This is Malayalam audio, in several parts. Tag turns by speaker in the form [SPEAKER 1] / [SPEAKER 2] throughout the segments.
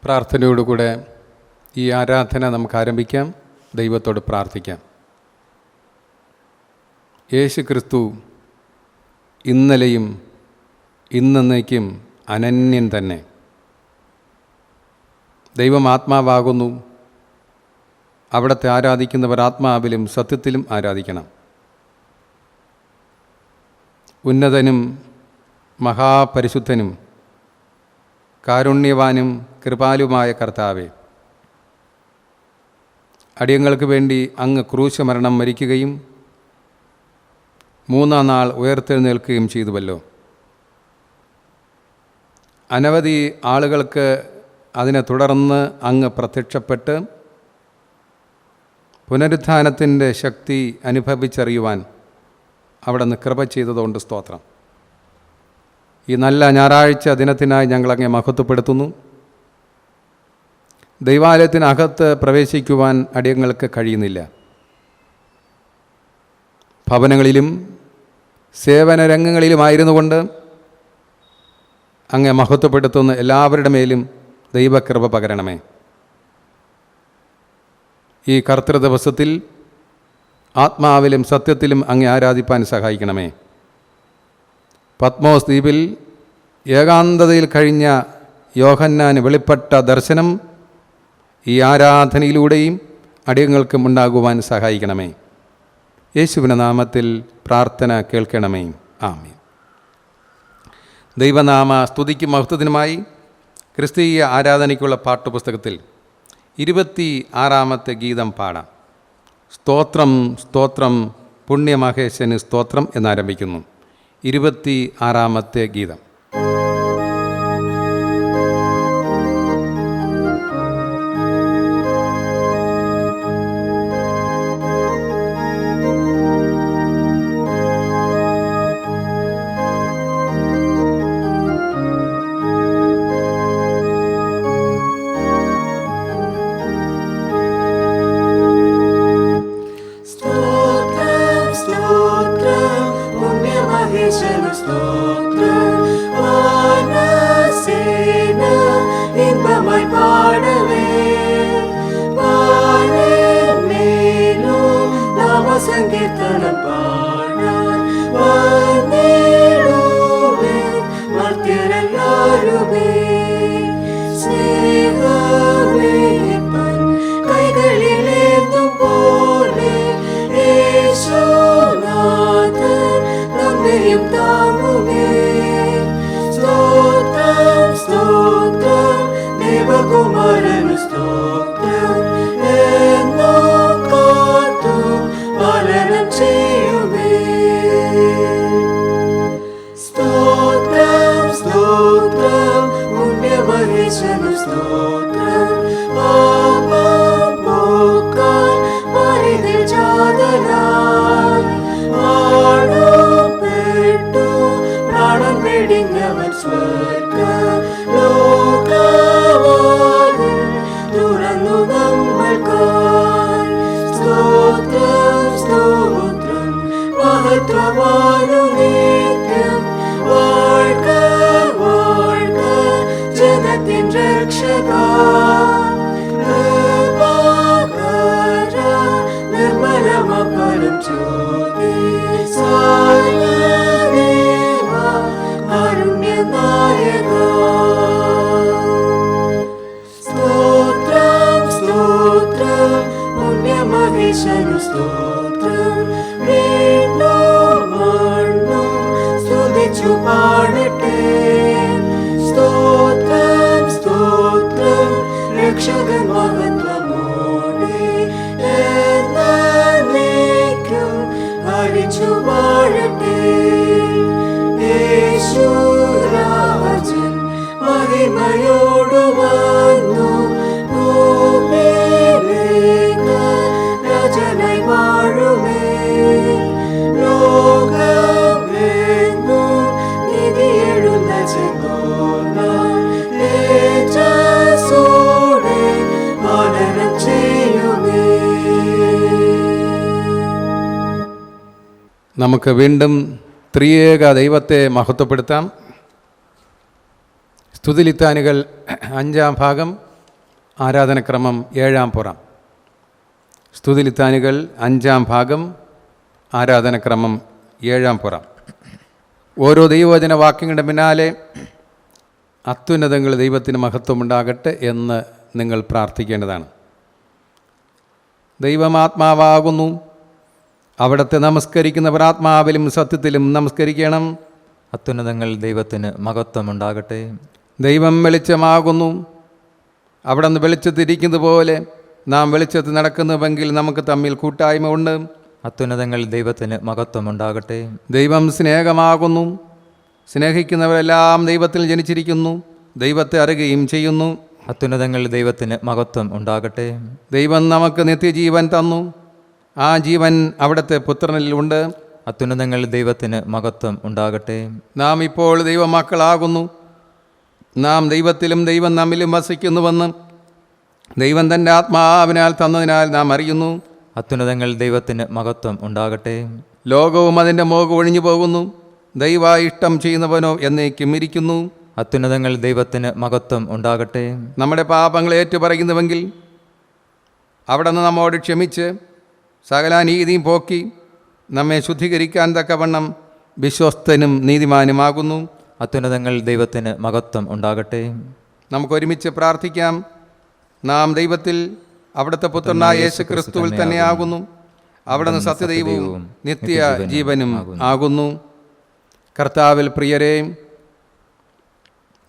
[SPEAKER 1] പ്രാർത്ഥനയോടുകൂടെ ഈ ആരാധന നമുക്ക് ആരംഭിക്കാം. ദൈവത്തോട് പ്രാർത്ഥിക്കാം. യേശു ക്രിസ്തു ഇന്നലെയും ഇന്നേക്കും അനന്യൻ തന്നെ. ദൈവം ആത്മാവാകുന്നു. അവിടത്തെ ആരാധിക്കുന്നവർ ആത്മാവിലും സത്യത്തിലും ആരാധിക്കണം. ഉന്നതനും മഹാപരിശുദ്ധനും കാരുണ്യവാനും കൃപാലുമായ കർത്താവേ, അടിയങ്ങൾക്ക് വേണ്ടി അങ്ങ് ക്രൂശമരണം മരിക്കുകയും മൂന്നാം നാൾ ഉയർത്തെഴുന്നേൽക്കുകയും ചെയ്തുവല്ലോ. അനവധി ആളുകൾക്ക് അതിനെ തുടർന്ന് അങ്ങ് പ്രത്യക്ഷപ്പെട്ട് പുനരുത്ഥാനത്തിൻ്റെ ശക്തി അനുഭവിച്ചറിയുവാൻ അവിടുന്ന് കൃപ ചെയ്തതുകൊണ്ട് സ്തോത്രം. ഈ നല്ല ഞായറാഴ്ച ദിനത്തിനായി ഞങ്ങളങ്ങെ മഹത്വപ്പെടുത്തുന്നു. ദൈവാലയത്തിനകത്ത് പ്രവേശിക്കുവാൻ അടിയങ്ങൾക്ക് കഴിയുന്നില്ല. ഭവനങ്ങളിലും സേവന രംഗങ്ങളിലുമായിരുന്നു കൊണ്ട് അങ്ങെ മഹത്വപ്പെടുത്തുന്ന എല്ലാവരുടെ മേലും ദൈവകൃപ പകരണമേ. ഈ കർത്തൃ ദിവസത്തിൽ ആത്മാവിലും സത്യത്തിലും അങ്ങേ ആരാധിപ്പാൻ സഹായിക്കണമേ. പത്മോസ് ദ്വീപിൽ ഏകാന്തതയിൽ കഴിഞ്ഞ യോഹന്നാന് വെളിപ്പെട്ട ദർശനം ഈ ആരാധനയിലൂടെയും അടിയങ്ങൾക്കും ഉണ്ടാകുവാൻ സഹായിക്കണമേ. യേശുവിൻ്റെ നാമത്തിൽ പ്രാർത്ഥന കേൾക്കണമേ. ആമേൻ. ദൈവനാമ സ്തുതിക്കും മഹത്വത്തിനുമായി ക്രിസ്തീയ ആരാധനയ്ക്കുള്ള പാട്ടുപുസ്തകത്തിൽ 26-ാമത്തെ ഗീതം പാടാം. സ്തോത്രം സ്തോത്രം പുണ്യമഹേശന് സ്തോത്രം എന്നാരംഭിക്കുന്നു. 26-ാമത്തെ ഗീതം.
[SPEAKER 2] സങ്കീർത്തനം പാടാൻ വന്നിടുവേ മർത്യരെല്ലാരുമേ. സ്നേഹമേപ്പൻ കൈകളിലേന്തും പോലെ യേശുനാഥൻ നമ്മെയും താങ്ങുമേ. സ്തോത്രം സ്തോത്രം ദേവകുമാരനു സ്തോത്രം എന്നും കാത്തു പാലനം ചെയ്യുമേ. സ്തോത്രം സ്തോത്രം പുണ്യമഹേശനു സ്തോത്രം പാപം പോക്കാൻ പരിധിൽ ജാതനായി ആടപ്പെട്ടു പ്രാണൻ വെടിഞ്ഞവൻ സ്വർഗ ലോകവാതിൽ തുറന്നു നമ്മൾക്കായി. സ്തോത്രം സ്തോത്രം മഹത്വമാനു നിത്യം വാഴ്ക വാഴ്ക ജഗത്തിൻ രക്ഷക. കൃപാകര നിർമ്മലമപരം ജ്യോതി സായദേവ കാരുണ്യനായക. സ്തോത്രം സ്തോത്രം പുണ്യമഹേശനു സ്തോത്രം വീണ്ടും മണ്ണും സ്തുതിച്ചു പാടട്ടെ. സ്തോത്രം സ്തോത്രം രക്ഷകൻ മഹത്വമോടെ എന്നേക്കും ഹരിച്ചു വാഴട്ടെ. യേശുരാജൻ മഹിമയോടു വന്നു ഭൂമിയിലേക്ക് രാജനായി വാഴുമേ. ലോകമെങ്ങും നിധിയെഴുന്ന ചെങ്കോലാൽ തേജസ്സോടെ പാലനം ചെയ്യുമേ.
[SPEAKER 1] നമുക്ക് വീണ്ടും ത്രിയേക ദൈവത്തെ മഹത്വപ്പെടുത്താം. സ്തുതിലിത്താനുകൾ 5-ാം ഭാഗം ആരാധനക്രമം 7-ാം പുറം. സ്തുതിലിത്താനുകൾ 5-ാം ഭാഗം. ആരാധനക്രമം 7-ാം പുറം. ഓരോ ദൈവവചന വാക്യങ്ങളുടെ പിന്നാലെ അത്യുന്നതങ്ങൾ ദൈവത്തിന് മഹത്വമുണ്ടാകട്ടെ എന്ന് നിങ്ങൾ പ്രാർത്ഥിക്കേണ്ടതാണ്. ദൈവമാത്മാവാകുന്നു, അവിടുത്തെ നമസ്കരിക്കുന്നവർ ആത്മാവിലും സത്യത്തിലും നമസ്കരിക്കണം.
[SPEAKER 3] അത്യുന്നതങ്ങൾ ദൈവത്തിന് മഹത്വമുണ്ടാകട്ടെ.
[SPEAKER 1] ദൈവം വെളിച്ചമാകുന്നു, അവിടുന്ന് വെളിച്ചത്തിരിക്കുന്നത് പോലെ നാം വെളിച്ചത്തിൽ നടക്കുന്നുവെങ്കിൽ നമുക്ക് തമ്മിൽ കൂട്ടായ്മ ഉണ്ട്.
[SPEAKER 3] അത്യുന്നതങ്ങൾ ദൈവത്തിന് മഹത്വമുണ്ടാകട്ടെ.
[SPEAKER 1] ദൈവം സ്നേഹമാകുന്നു, സ്നേഹിക്കുന്നവരെല്ലാം ദൈവത്തിൽ ജനിച്ചിരിക്കുന്നു, ദൈവത്തെ അറിയുകയും ചെയ്യുന്നു.
[SPEAKER 3] അത്യുന്നതങ്ങൾ ദൈവത്തിന് മഹത്വം ഉണ്ടാകട്ടെ.
[SPEAKER 1] ദൈവം നമുക്ക് നിത്യജീവൻ തന്നു, ആ ജീവൻ അവിടുത്തെ പുത്രനിലുണ്ട്.
[SPEAKER 3] അത്യുന്നതങ്ങൾ ദൈവത്തിന് മഹത്വം ഉണ്ടാകട്ടെ.
[SPEAKER 1] നാം ഇപ്പോൾ ദൈവമക്കളാകുന്നു, നാം ദൈവത്തിലും ദൈവം നമ്മിലും വസിക്കുന്നുവെന്ന് ദൈവം തൻ്റെ ആത്മാവിനാൽ തന്നതിനാൽ നാം അറിയുന്നു.
[SPEAKER 3] അത്യുന്നതങ്ങൾ ദൈവത്തിന് മഹത്വം ഉണ്ടാകട്ടെ.
[SPEAKER 1] ലോകവും അതിൻ്റെ മോഹം ഒഴിഞ്ഞു പോകുന്നു, ദൈവ ഇഷ്ടം ചെയ്യുന്നവനോ എന്നേക്കും ഇരിക്കുന്നു.
[SPEAKER 3] അത്യുന്നതങ്ങൾ ദൈവത്തിന് മഹത്വം ഉണ്ടാകട്ടെ.
[SPEAKER 1] നമ്മുടെ പാപങ്ങൾ ഏറ്റുപറയുന്നുവെങ്കിൽ അവിടുന്ന് നമ്മോട് ക്ഷമിച്ച് സകല നീതിയും പോക്കി നമ്മെ ശുദ്ധീകരിക്കാൻ തക്കവണ്ണം വിശ്വസ്തനും നീതിമാനുമാകുന്നു.
[SPEAKER 3] അത്യുന്നതങ്ങൾ ദൈവത്തിന് മഹത്വം ഉണ്ടാകട്ടെ.
[SPEAKER 1] നമുക്കൊരുമിച്ച് പ്രാർത്ഥിക്കാം. നാം ദൈവത്തിൽ അവിടുത്തെ പുത്രനായ യേശു ക്രിസ്തുവിൽ തന്നെയാകുന്നു, അവിടുന്ന് സത്യദൈവവും നിത്യ ജീവനും ആകുന്നു. കർത്താവിൽ പ്രിയരെ,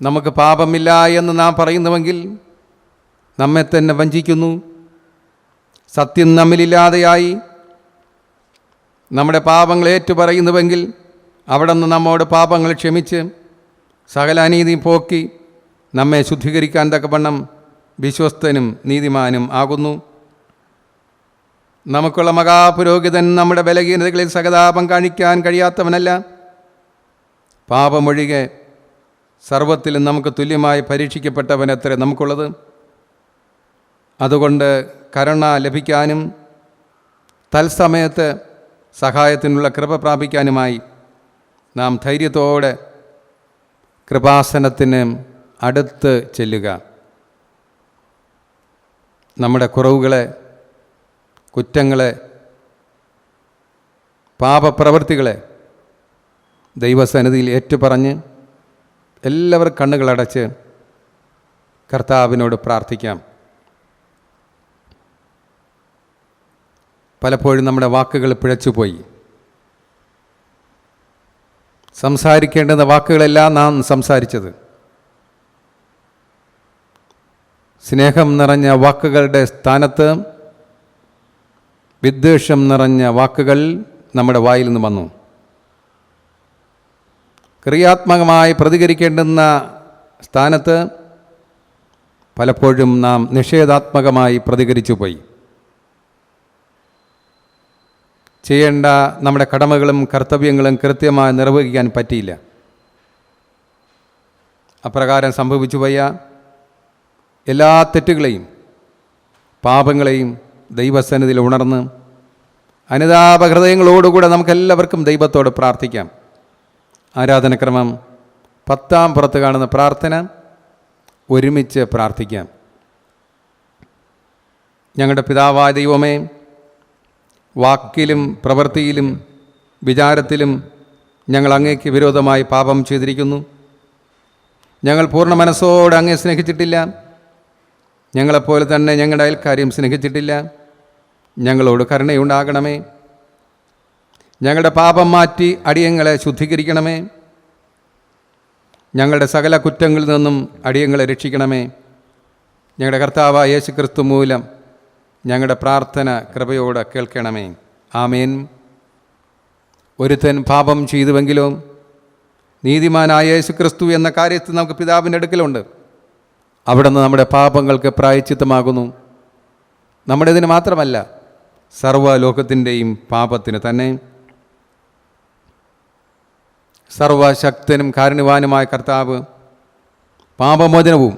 [SPEAKER 1] നമുക്ക് പാപമില്ല എന്ന് നാം പറയുന്നുവെങ്കിൽ നമ്മെ തന്നെ വഞ്ചിക്കുന്നു. സത്യം നമ്മിലില്ലാതെയായി നമ്മുടെ പാപങ്ങൾ ഏറ്റുപറയുന്നുവെങ്കിൽ അവിടുന്ന് നമ്മോട് പാപങ്ങൾ ക്ഷമിച്ച് സകല അനീതിയും പോക്കി നമ്മെ ശുദ്ധീകരിക്കാൻ തക്കവണ്ണം വിശ്വസ്തനും നീതിമാനും ആകുന്നു. നമുക്കുള്ള മഹാപുരോഹിതൻ നമ്മുടെ ബലഹീനതകളിൽ സഹതാപം കാണിക്കാൻ കഴിയാത്തവനല്ല. പാപമൊഴികെ സർവത്തിലും നമുക്ക് തുല്യമായി പരീക്ഷിക്കപ്പെട്ടവനത്രേ നമുക്കുള്ളത്. അതുകൊണ്ട് കരുണ ലഭിക്കാനും തത്സമയത്ത് സഹായത്തിനുള്ള കൃപ പ്രാപിക്കാനുമായി നാം ധൈര്യത്തോടെ കൃപാസനത്തിന് അടുത്ത് ചെല്ലുക. നമ്മുടെ കുറവുകളെ, കുറ്റങ്ങളെ, പാപപ്രവൃത്തികളെ ദൈവസന്നിധിയിൽ ഏറ്റുപറഞ്ഞ് എല്ലാവരും കണ്ണുകളടച്ച് കർത്താവിനോട് പ്രാർത്ഥിക്കാം. പലപ്പോഴും നമ്മുടെ വാക്കുകൾ പിഴച്ചുപോയി. സംസാരിക്കേണ്ടുന്ന വാക്കുകളെല്ലാം നാം സംസാരിച്ചത് സ്നേഹം നിറഞ്ഞ വാക്കുകളുടെ സ്ഥാനത്ത് വിദ്വേഷം നിറഞ്ഞ വാക്കുകൾ നമ്മുടെ വായിൽ നിന്ന് വന്നു. ക്രിയാത്മകമായി പ്രതികരിക്കേണ്ടുന്ന സ്ഥാനത്ത് പലപ്പോഴും നാം നിഷേധാത്മകമായി പ്രതികരിച്ചു പോയി. ചെയ്യേണ്ട നമ്മുടെ കടമകളും കർത്തവ്യങ്ങളും കൃത്യമായി നിർവഹിക്കാൻ പറ്റിയില്ല. അപ്രകാരം സംഭവിച്ചു പോയ എല്ലാ തെറ്റുകളെയും പാപങ്ങളെയും ദൈവസന്നിധിയിൽ ഉണർന്ന് അനുതാപഹൃദയങ്ങളോടുകൂടെ നമുക്കെല്ലാവർക്കും ദൈവത്തോട് പ്രാർത്ഥിക്കാം. ആരാധനക്രമം 10-ാം പുറത്ത് കാണുന്ന പ്രാർത്ഥന ഒരുമിച്ച് പ്രാർത്ഥിക്കാം. ഞങ്ങളുടെ പിതാവായ ദൈവമേ, വാക്കിലും പ്രവൃത്തിയിലും വിചാരത്തിലും ഞങ്ങൾ അങ്ങേക്ക് വിരോധമായി പാപം ചെയ്തിരിക്കുന്നു. ഞങ്ങൾ പൂർണ്ണ മനസ്സോടെ അങ്ങേ സ്നേഹിച്ചിട്ടില്ല. ഞങ്ങളെപ്പോലെ തന്നെ ഞങ്ങളുടെ അയൽക്കാരെയും സ്നേഹിച്ചിട്ടില്ല. ഞങ്ങളോട് കരുണയുണ്ടാകണമേ. ഞങ്ങളുടെ പാപം മാറ്റി അടിയങ്ങളെ ശുദ്ധീകരിക്കണമേ. ഞങ്ങളുടെ സകല കുറ്റങ്ങളിൽ നിന്നും അടിയങ്ങളെ രക്ഷിക്കണമേ. ഞങ്ങളുടെ കർത്താവായ യേശു ക്രിസ്തു മൂലം ഞങ്ങളുടെ പ്രാർത്ഥന കൃപയോടെ കേൾക്കണമേ. ആമേൻ. ഒരുത്തൻ പാപം ചെയ്തുവെങ്കിലോ നീതിമാനായ യേശു ക്രിസ്തു എന്ന കാര്യത്തിൽ നമുക്ക് പിതാവിൻ്റെ അടുക്കലുണ്ട്. അവിടുന്ന് നമ്മുടെ പാപങ്ങൾക്ക് പ്രായശ്ചിത്തമാകുന്നു. നമ്മുടെ ഇതിന് മാത്രമല്ല, സർവ്വലോകത്തിൻ്റെയും പാപത്തിന് തന്നെ. സർവശക്തനും കാരുണ്യവാനുമായ കർത്താവ് പാപമോചനവും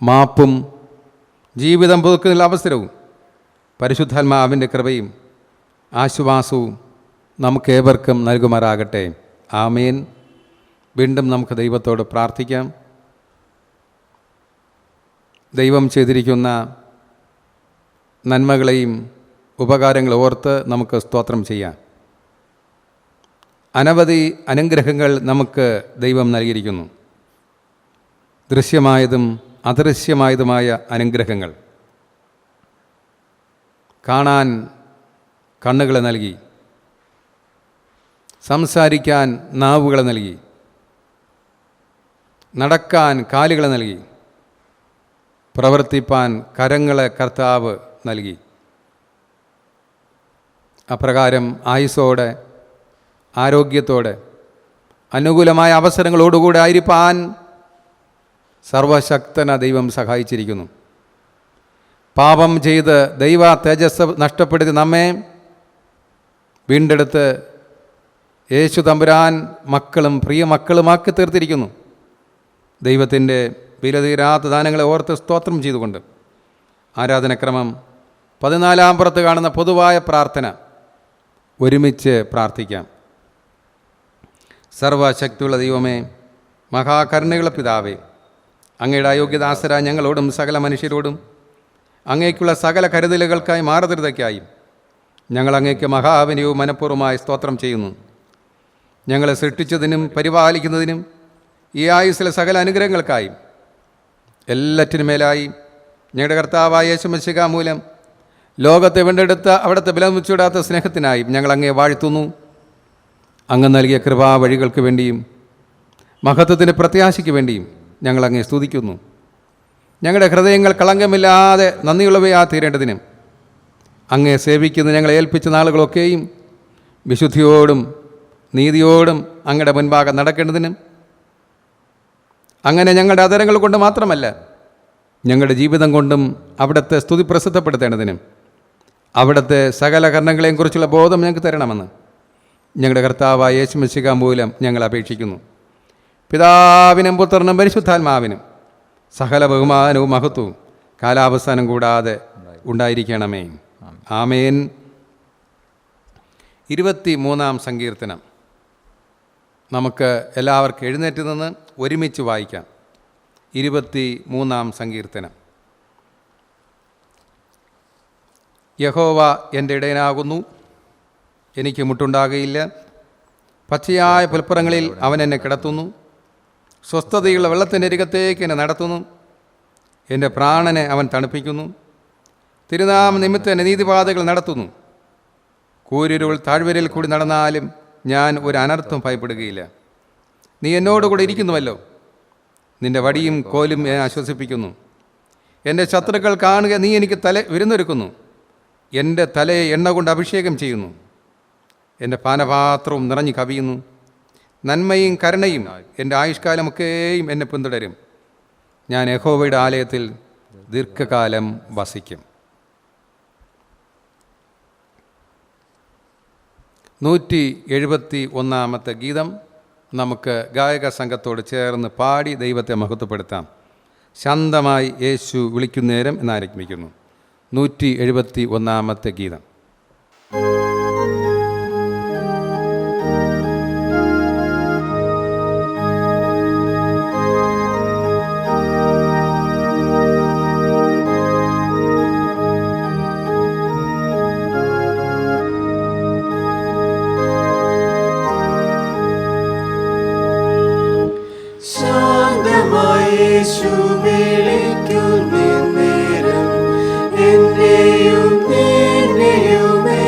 [SPEAKER 1] മാപ്പും ജീവിതം പുതുക്കുന്ന അവസരവും പരിശുദ്ധാത്മാവിൻ്റെ കൃപയും ആശ്വാസവും നമുക്കേവർക്കും നൽകുമാറാകട്ടെ. ആമേൻ. വീണ്ടും നമുക്ക് ദൈവത്തോട് പ്രാർത്ഥിക്കാം. ദൈവം ചെയ്തിരിക്കുന്ന നന്മകളെയും ഉപകാരങ്ങളും ഓർത്ത് നമുക്ക് സ്തോത്രം ചെയ്യാം. അനവധി അനുഗ്രഹങ്ങൾ നമുക്ക് ദൈവം നൽകിയിരിക്കുന്നു. ദൃശ്യമായതും അദൃശ്യമായതുമായ അനുഗ്രഹങ്ങൾ. കാണാൻ കണ്ണുകളെ നൽകി, സംസാരിക്കാൻ നാവുകളെ നൽകി, നടക്കാൻ കാലുകളെ നൽകി, പ്രവർത്തിപ്പാൻ കരങ്ങളെ കർത്താവ് നൽകി. അപ്രകാരം ആയുസ്സോടെ, ആരോഗ്യത്തോടെ, അനുകൂലമായ അവസരങ്ങളോടുകൂടെ ആയിരിക്കാൻ സർവശക്തന ദൈവം സഹായിച്ചിരിക്കുന്നു. പാപം ചെയ്ത് ദൈവ തേജസ് നഷ്ടപ്പെടുത്തി നമ്മെ വീണ്ടെടുത്ത് യേശു തമ്പുരാൻ മക്കളും പ്രിയ മക്കളുമാക്കി തീർത്തിരിക്കുന്നു. ദൈവത്തിൻ്റെ വിലതീരാത്ത ദാനങ്ങളെ ഓർത്ത് സ്തോത്രം ചെയ്തുകൊണ്ട് ആരാധനക്രമം 14 പുറത്ത് കാണുന്ന പൊതുവായ പ്രാർത്ഥന ഒരുമിച്ച് പ്രാർത്ഥിക്കാം. സർവശക്തിയുള്ള ദൈവമേ, മഹാകരുണയുള്ള പിതാവേ, അങ്ങയുടെ അയോഗ്യദാസരായ ഞങ്ങളോടും സകല മനുഷ്യരോടും അങ്ങേക്കുള്ള സകല കരുതലുകൾക്കായി മാർദ്ദതയ്ക്കായും ഞങ്ങൾ അങ്ങേക്ക് മഹാവിനയവും മനഃപൂർവ്വമായി സ്തോത്രം ചെയ്യുന്നു. ഞങ്ങളെ സൃഷ്ടിച്ചതിനും പരിപാലിക്കുന്നതിനും ഈ ആയുസ്സിലെ സകല അനുഗ്രഹങ്ങൾക്കായും എല്ലാറ്റിനുമേലായി ഞങ്ങളുടെ കർത്താവായ യേശുമിശിഹാ മൂലം ലോകത്തെ വീണ്ടെടുത്ത അവിടുത്തെ വിലമുച്ചിടാത്ത സ്നേഹത്തിനായി ഞങ്ങൾ അങ്ങേ വാഴ്ത്തുന്നു. അങ്ങ് നൽകിയ കൃപാ വഴികൾക്ക് വേണ്ടിയും മഹത്വത്തിൻ്റെ പ്രത്യാശയ്ക്ക് വേണ്ടിയും ഞങ്ങൾ അങ്ങേ സ്തുതിക്കുന്നു. ഞങ്ങളുടെ ഹൃദയങ്ങൾ കളങ്കമില്ലാതെ നന്ദിയുള്ളവയാ തീരേണ്ടതിനും അങ്ങേ സേവിക്കുന്ന ഞങ്ങളെ ഏൽപ്പിച്ച നാളുകളൊക്കെയും വിശുദ്ധിയോടും നീതിയോടും അങ്ങയുടെ മുൻപാകെ നടക്കേണ്ടതിനും അങ്ങനെ ഞങ്ങളുടെ അധരങ്ങൾ കൊണ്ട് മാത്രമല്ല ഞങ്ങളുടെ ജീവിതം കൊണ്ടും അവിടുത്തെ സ്തുതി പ്രസിദ്ധപ്പെടുത്തേണ്ടതിനും അവിടുത്തെ സകല കർണങ്ങളെയും കുറിച്ചുള്ള ബോധം ഞങ്ങൾക്ക് തരണമെന്ന് ഞങ്ങളുടെ കർത്താവായ യേശുമിശിഹാ മൂലം ഞങ്ങൾ അപേക്ഷിക്കുന്നു. പിതാവിനും പുത്രനും പരിശുദ്ധാത്മാവിനും സകല ബഹുമാനവും മഹത്വവും കാലാവസാനം കൂടാതെ ഉണ്ടായിരിക്കണമേ. ആമേൻ. 23-ാം സങ്കീർത്തനം നമുക്ക് എല്ലാവർക്കും എഴുന്നേറ്റ് നിന്ന് ഒരുമിച്ച് വായിക്കാം. 23-ാം സങ്കീർത്തനം. യഹോവ എൻ്റെ ഇടയനാകുന്നു, എനിക്ക് മുട്ടുണ്ടാകുകയില്ല. പച്ചയായ പുൽപ്പുറങ്ങളിൽ അവൻ എന്നെ കിടത്തുന്നു, സ്വസ്ഥതയുള്ള വെള്ളത്തിൻ്റെ അരികത്തേക്ക് എന്നെ നടത്തുന്നു. എൻ്റെ പ്രാണനെ അവൻ തണുപ്പിക്കുന്നു. തിരുനാമ നിമിത്തം എന്നെ നീതിപാതകൾ നടത്തുന്നു. കൂരിരുൾ താഴ്വരയിൽ കൂടി നടന്നാലും ഞാൻ ഒരു അനർത്ഥം ഭയപ്പെടുകയില്ല. നീ എന്നോടുകൂടെ ഇരിക്കുന്നുവല്ലോ, നിൻ്റെ വടിയും കോലും എന്നെ ആശ്വസിപ്പിക്കുന്നു. എൻ്റെ ശത്രുക്കൾ കാണുക, നീ എനിക്ക് വിരുന്നൊരുക്കുന്നു. എൻ്റെ തലയെ എണ്ണ കൊണ്ട് അഭിഷേകം ചെയ്യുന്നു. എൻ്റെ പാനപാത്രവും നിറഞ്ഞു കവിയുന്നു. നന്മയും കരുണയും എൻ്റെ ആയുഷ്കാലമൊക്കെയും എന്നെ പിന്തുടരും. ഞാൻ യഹോവയുടെ ആലയത്തിൽ ദീർഘകാലം വസിക്കും. 171-ാമത്തെ ഗീതം നമുക്ക് ഗായക സംഘത്തോട് ചേർന്ന് പാടി ദൈവത്തെ മഹത്വപ്പെടുത്താം. ശാന്തമായി യേശു വിളിക്കുന്നേരം എന്നാരംഭിക്കുന്നു. 171-ാമത്തെ ഗീതം.
[SPEAKER 2] യേശു വിളിക്കുന്നേരം എന്നെയും നിന്നെയുമേ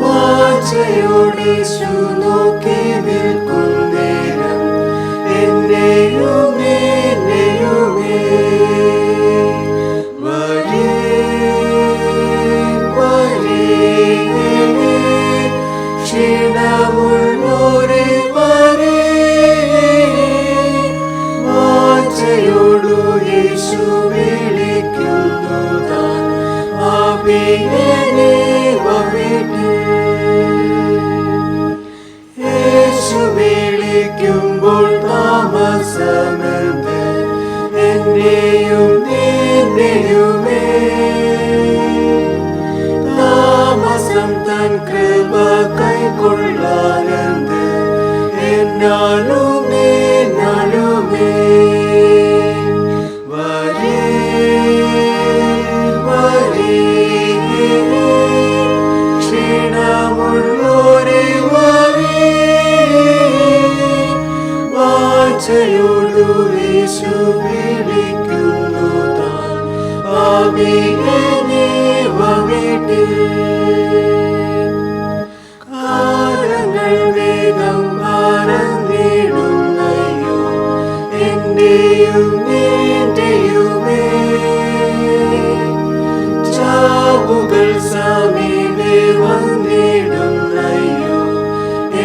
[SPEAKER 2] വാഞ്ചയോടെ യേശു നോക്കി നിൽക്കുന്നേരം എന്നെയും നിന്നെയുമേ ക്ഷീണമുള്ളോരെ യേശു വിളിക്കുന്നു താൻ അഭിനേ യേശു വിളിക്കുമ്പോൾ താമസമെന്ത് എന്നെയും നിന്നെയുമേ താമസം തൻ കൃപ കൈക്കൊള്ളാനെന്ത് എന്നാലും നിന്നാലുമേ യേശു വിളിക്കുന്നു താൻ പാപിയെ വീട്ടിൽ. കാലങ്ങൾ വേഗം പറന്നിടുന്നയോ എന്റെയും നിന്റെയുമേ. ചാവുകൾ സമീപേ വന്നിടുന്നയോ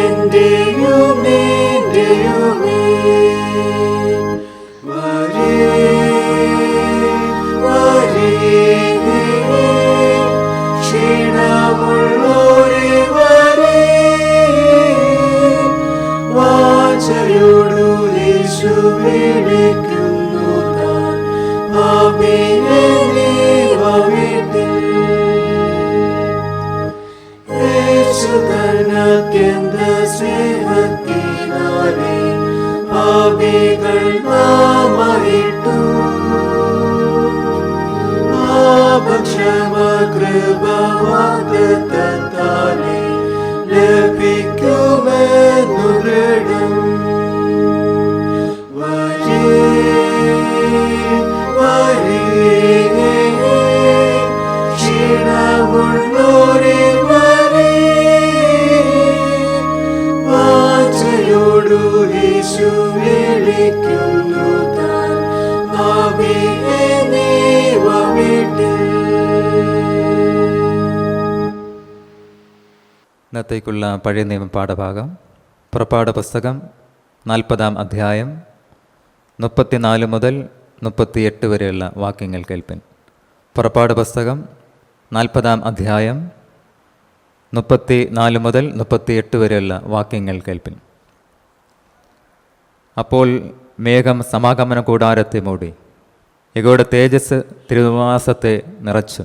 [SPEAKER 2] എന്റെയും നിന്റെയുമേ. ക്ഷീണമുള്ളോരെ വരേ, വാചയോടു യേശു വിളിക്കുന്നു താൻ പാപിയെ വീട്ടിൽ. യേശു തൻ അത്യന്ത സ്നേഹത്തിനാലെ പാപികൾ നാമായിട്ടു. ക്ഷമകൃപവാഗ്ദത്തത്താലെ ലഭിക്കുമെന്നു ദൃഢം. ക്ഷീണമുള്ളോരെ വരേ, വാചയോടു യേശു വിളിക്കുന്നു താൻ പാപിയെ വീട്ടിൽ.
[SPEAKER 3] ഇന്നത്തേക്കുള്ള പഴയ നിയമ പാഠഭാഗം പുറപ്പാട് പുസ്തകം 40-ാം അധ്യായം 34 മുതൽ 38 വരെയുള്ള വാക്യങ്ങൾ കേൾപ്പിൻ. പുറപ്പാട് പുസ്തകം 40-ാം അധ്യായം 34 മുതൽ 38 വരെയുള്ള വാക്യങ്ങൾ കേൾപ്പിൻ. അപ്പോൾ മേഘം സമാഗമന കൂടാരത്തെ മൂടി, യഹോവയുടെ തേജസ് തിരുനിവാസത്തെ നിറച്ചു.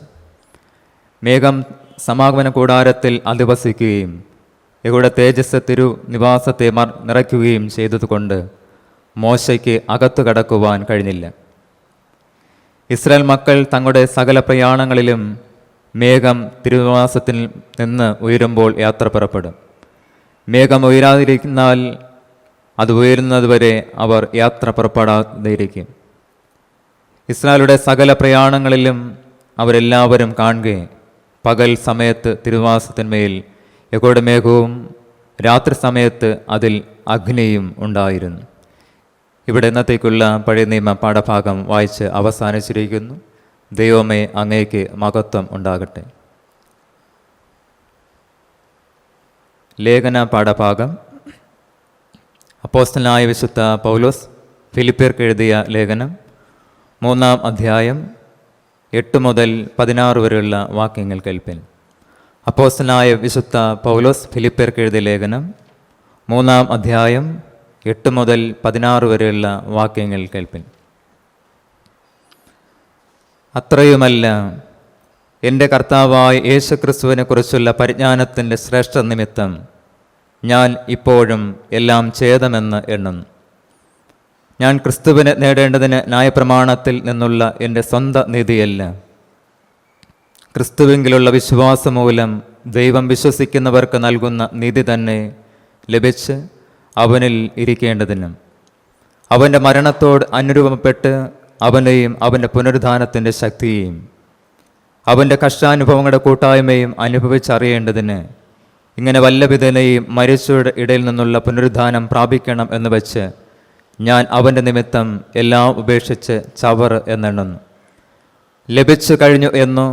[SPEAKER 3] മേഘം സമാഗമന കൂടാരത്തിൽ അധിവസിക്കുകയും യഹോവയുടെ തേജസ് തിരുനിവാസത്തെ നിറയ്ക്കുകയും ചെയ്തതുകൊണ്ട് മോശയ്ക്ക് അകത്തു കടക്കുവാൻ കഴിഞ്ഞില്ല. ഇസ്രായേൽ മക്കൾ തങ്ങളുടെ സകല പ്രയാണങ്ങളിലും മേഘം തിരുനിവാസത്തിൽ നിന്ന് ഉയരുമ്പോൾ യാത്ര പുറപ്പെടും. മേഘം ഉയരാതിരിക്കുന്നാൽ അത് ഉയരുന്നതുവരെ അവർ യാത്ര പുറപ്പെടാതിരിക്കും. ഇസ്രായേലുടെ സകല പ്രയാണങ്ങളിലും അവരെല്ലാവരും കാണുകയും പകൽ സമയത്ത് തിരുനിവാസത്തിന്മേൽ യഹോവയുടെ മേഘവും രാത്രി സമയത്ത് അതിൽ അഗ്നിയും ഉണ്ടായിരുന്നു. ഇവിടെ ഇന്നത്തേക്കുള്ള പഴയ നിയമ പാഠഭാഗം വായിച്ച് അവസാനിച്ചിരിക്കുന്നു. ദൈവമേ, അങ്ങേക്ക് മഹത്വം ഉണ്ടാകട്ടെ. ലേഖന പാഠഭാഗം അപ്പോസ്തലനായ വിശുദ്ധ പൗലോസ് ഫിലിപ്പിയർക്ക് എഴുതിയ ലേഖനം 3-ാം അധ്യായം 8 മുതൽ 16 വരെയുള്ള വാക്യങ്ങൾ കേൾപ്പിൻ. അപ്പോസ്തലനായ വിശുദ്ധ പൗലോസ് ഫിലിപ്പിയർക്ക് എഴുതിയ ലേഖനം 3-ാം അധ്യായം 8 മുതൽ 16 വരെയുള്ള വാക്യങ്ങൾ കേൾപ്പിൻ. അത്രയുമല്ല, എൻ്റെ കർത്താവായ യേശുക്രിസ്തുവിനെ കുറിച്ചുള്ള പരിജ്ഞാനത്തിൻ്റെ ശ്രേഷ്ഠ നിമിത്തം ഞാൻ ഇപ്പോഴും എല്ലാം ഛേദമെന്ന് എണ്ണുന്നു. ഞാൻ ക്രിസ്തുവിനെ നേടേണ്ടതിന് ന്യായപ്രമാണത്തിൽ നിന്നുള്ള എൻ്റെ സ്വന്തം നീതിയല്ല, ക്രിസ്തുവിലുള്ള വിശ്വാസം മൂലം ദൈവം വിശ്വസിക്കുന്നവർക്ക് നൽകുന്ന നീതി തന്നെ ലഭിച്ച് അവനിൽ ഇരിക്കേണ്ടതിനും അവൻ്റെ മരണത്തോട് അനുരൂപപ്പെട്ട് അവനെയും അവൻ്റെ പുനരുദ്ധാനത്തിൻ്റെ ശക്തിയെയും അവൻ്റെ കഷ്ടാനുഭവങ്ങളുടെ കൂട്ടായ്മയും അനുഭവിച്ചറിയേണ്ടതിന് ഇങ്ങനെ വല്ലവിധനെയും മരിച്ചവരുടെ ഇടയിൽ നിന്നുള്ള പുനരുദ്ധാനം പ്രാപിക്കണം എന്ന് വെച്ച് ഞാൻ അവൻ്റെ നിമിത്തം എല്ലാം ഉപേക്ഷിച്ച് ചവർ എന്നെണ്ണുന്നു. ലഭിച്ചു കഴിഞ്ഞു എന്നോ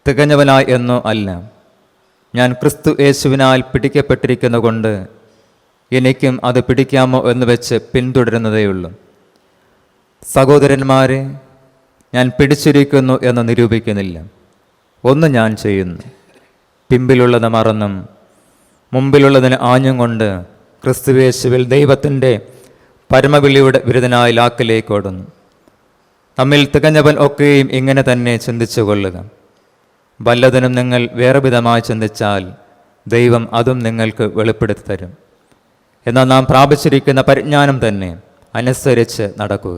[SPEAKER 3] തികഞ്ഞവനായി എന്നോ അല്ല, ഞാൻ ക്രിസ്തു യേശുവിനാൽ പിടിക്കപ്പെട്ടിരിക്കുന്നതുകൊണ്ട് എനിക്കും അത് പിടിക്കാമോ എന്ന് വെച്ച് പിന്തുടരുന്നതേയുള്ളൂ. സഹോദരന്മാരെ, ഞാൻ പിടിച്ചിരിക്കുന്നു എന്ന് നിരൂപിക്കുന്നില്ല. ഒന്ന് ഞാൻ ചെയ്യുന്നു, പിമ്പിലുള്ളത് മറന്നും മുമ്പിലുള്ളതിന് ആഞ്ഞും കൊണ്ട് ക്രിസ്തുയേശുവിൽ ദൈവത്തിൻ്റെ പരമവിളിയുടെ ബിരുദനായി ലാക്കിലേക്ക് ഓടുന്നു. നമ്മിൽ തികഞ്ഞവൻ ഒക്കെയും ഇങ്ങനെ തന്നെ ചിന്തിച്ചു കൊള്ളുക. വല്ലതിനും നിങ്ങൾ വേറെ വിധമായി ചിന്തിച്ചാൽ ദൈവം അതും നിങ്ങൾക്ക് വെളിപ്പെടുത്തി തരും. എന്നാൽ നാം പ്രാപിച്ചിരിക്കുന്ന പരിജ്ഞാനം തന്നെ അനുസരിച്ച് നടക്കുക.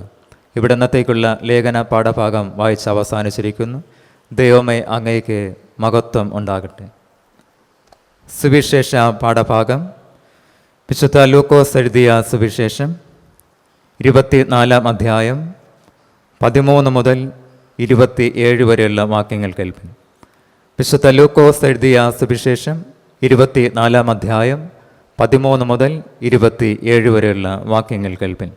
[SPEAKER 3] ഇവിടെ ഇന്നത്തേക്കുള്ള ലേഖന പാഠഭാഗം വായിച്ച് അവസാനിച്ചിരിക്കുന്നു. ദൈവമേ, അങ്ങേക്ക് മഹത്വം ഉണ്ടാകട്ടെ. സുവിശേഷ പാഠഭാഗം വിശുദ്ധ ലൂക്കോസ് എഴുതിയ സുവിശേഷം 24 അധ്യായം 13 മുതൽ 27 വരെയുള്ള വാക്യങ്ങൾ കേൾപ്പിൻ. വിശുദ്ധ ലൂക്കോസ് എഴുതിയ സുവിശേഷം 24 അധ്യായം 13 മുതൽ 27 വരെയുള്ള വാക്യങ്ങൾ കേൾപ്പിൻ.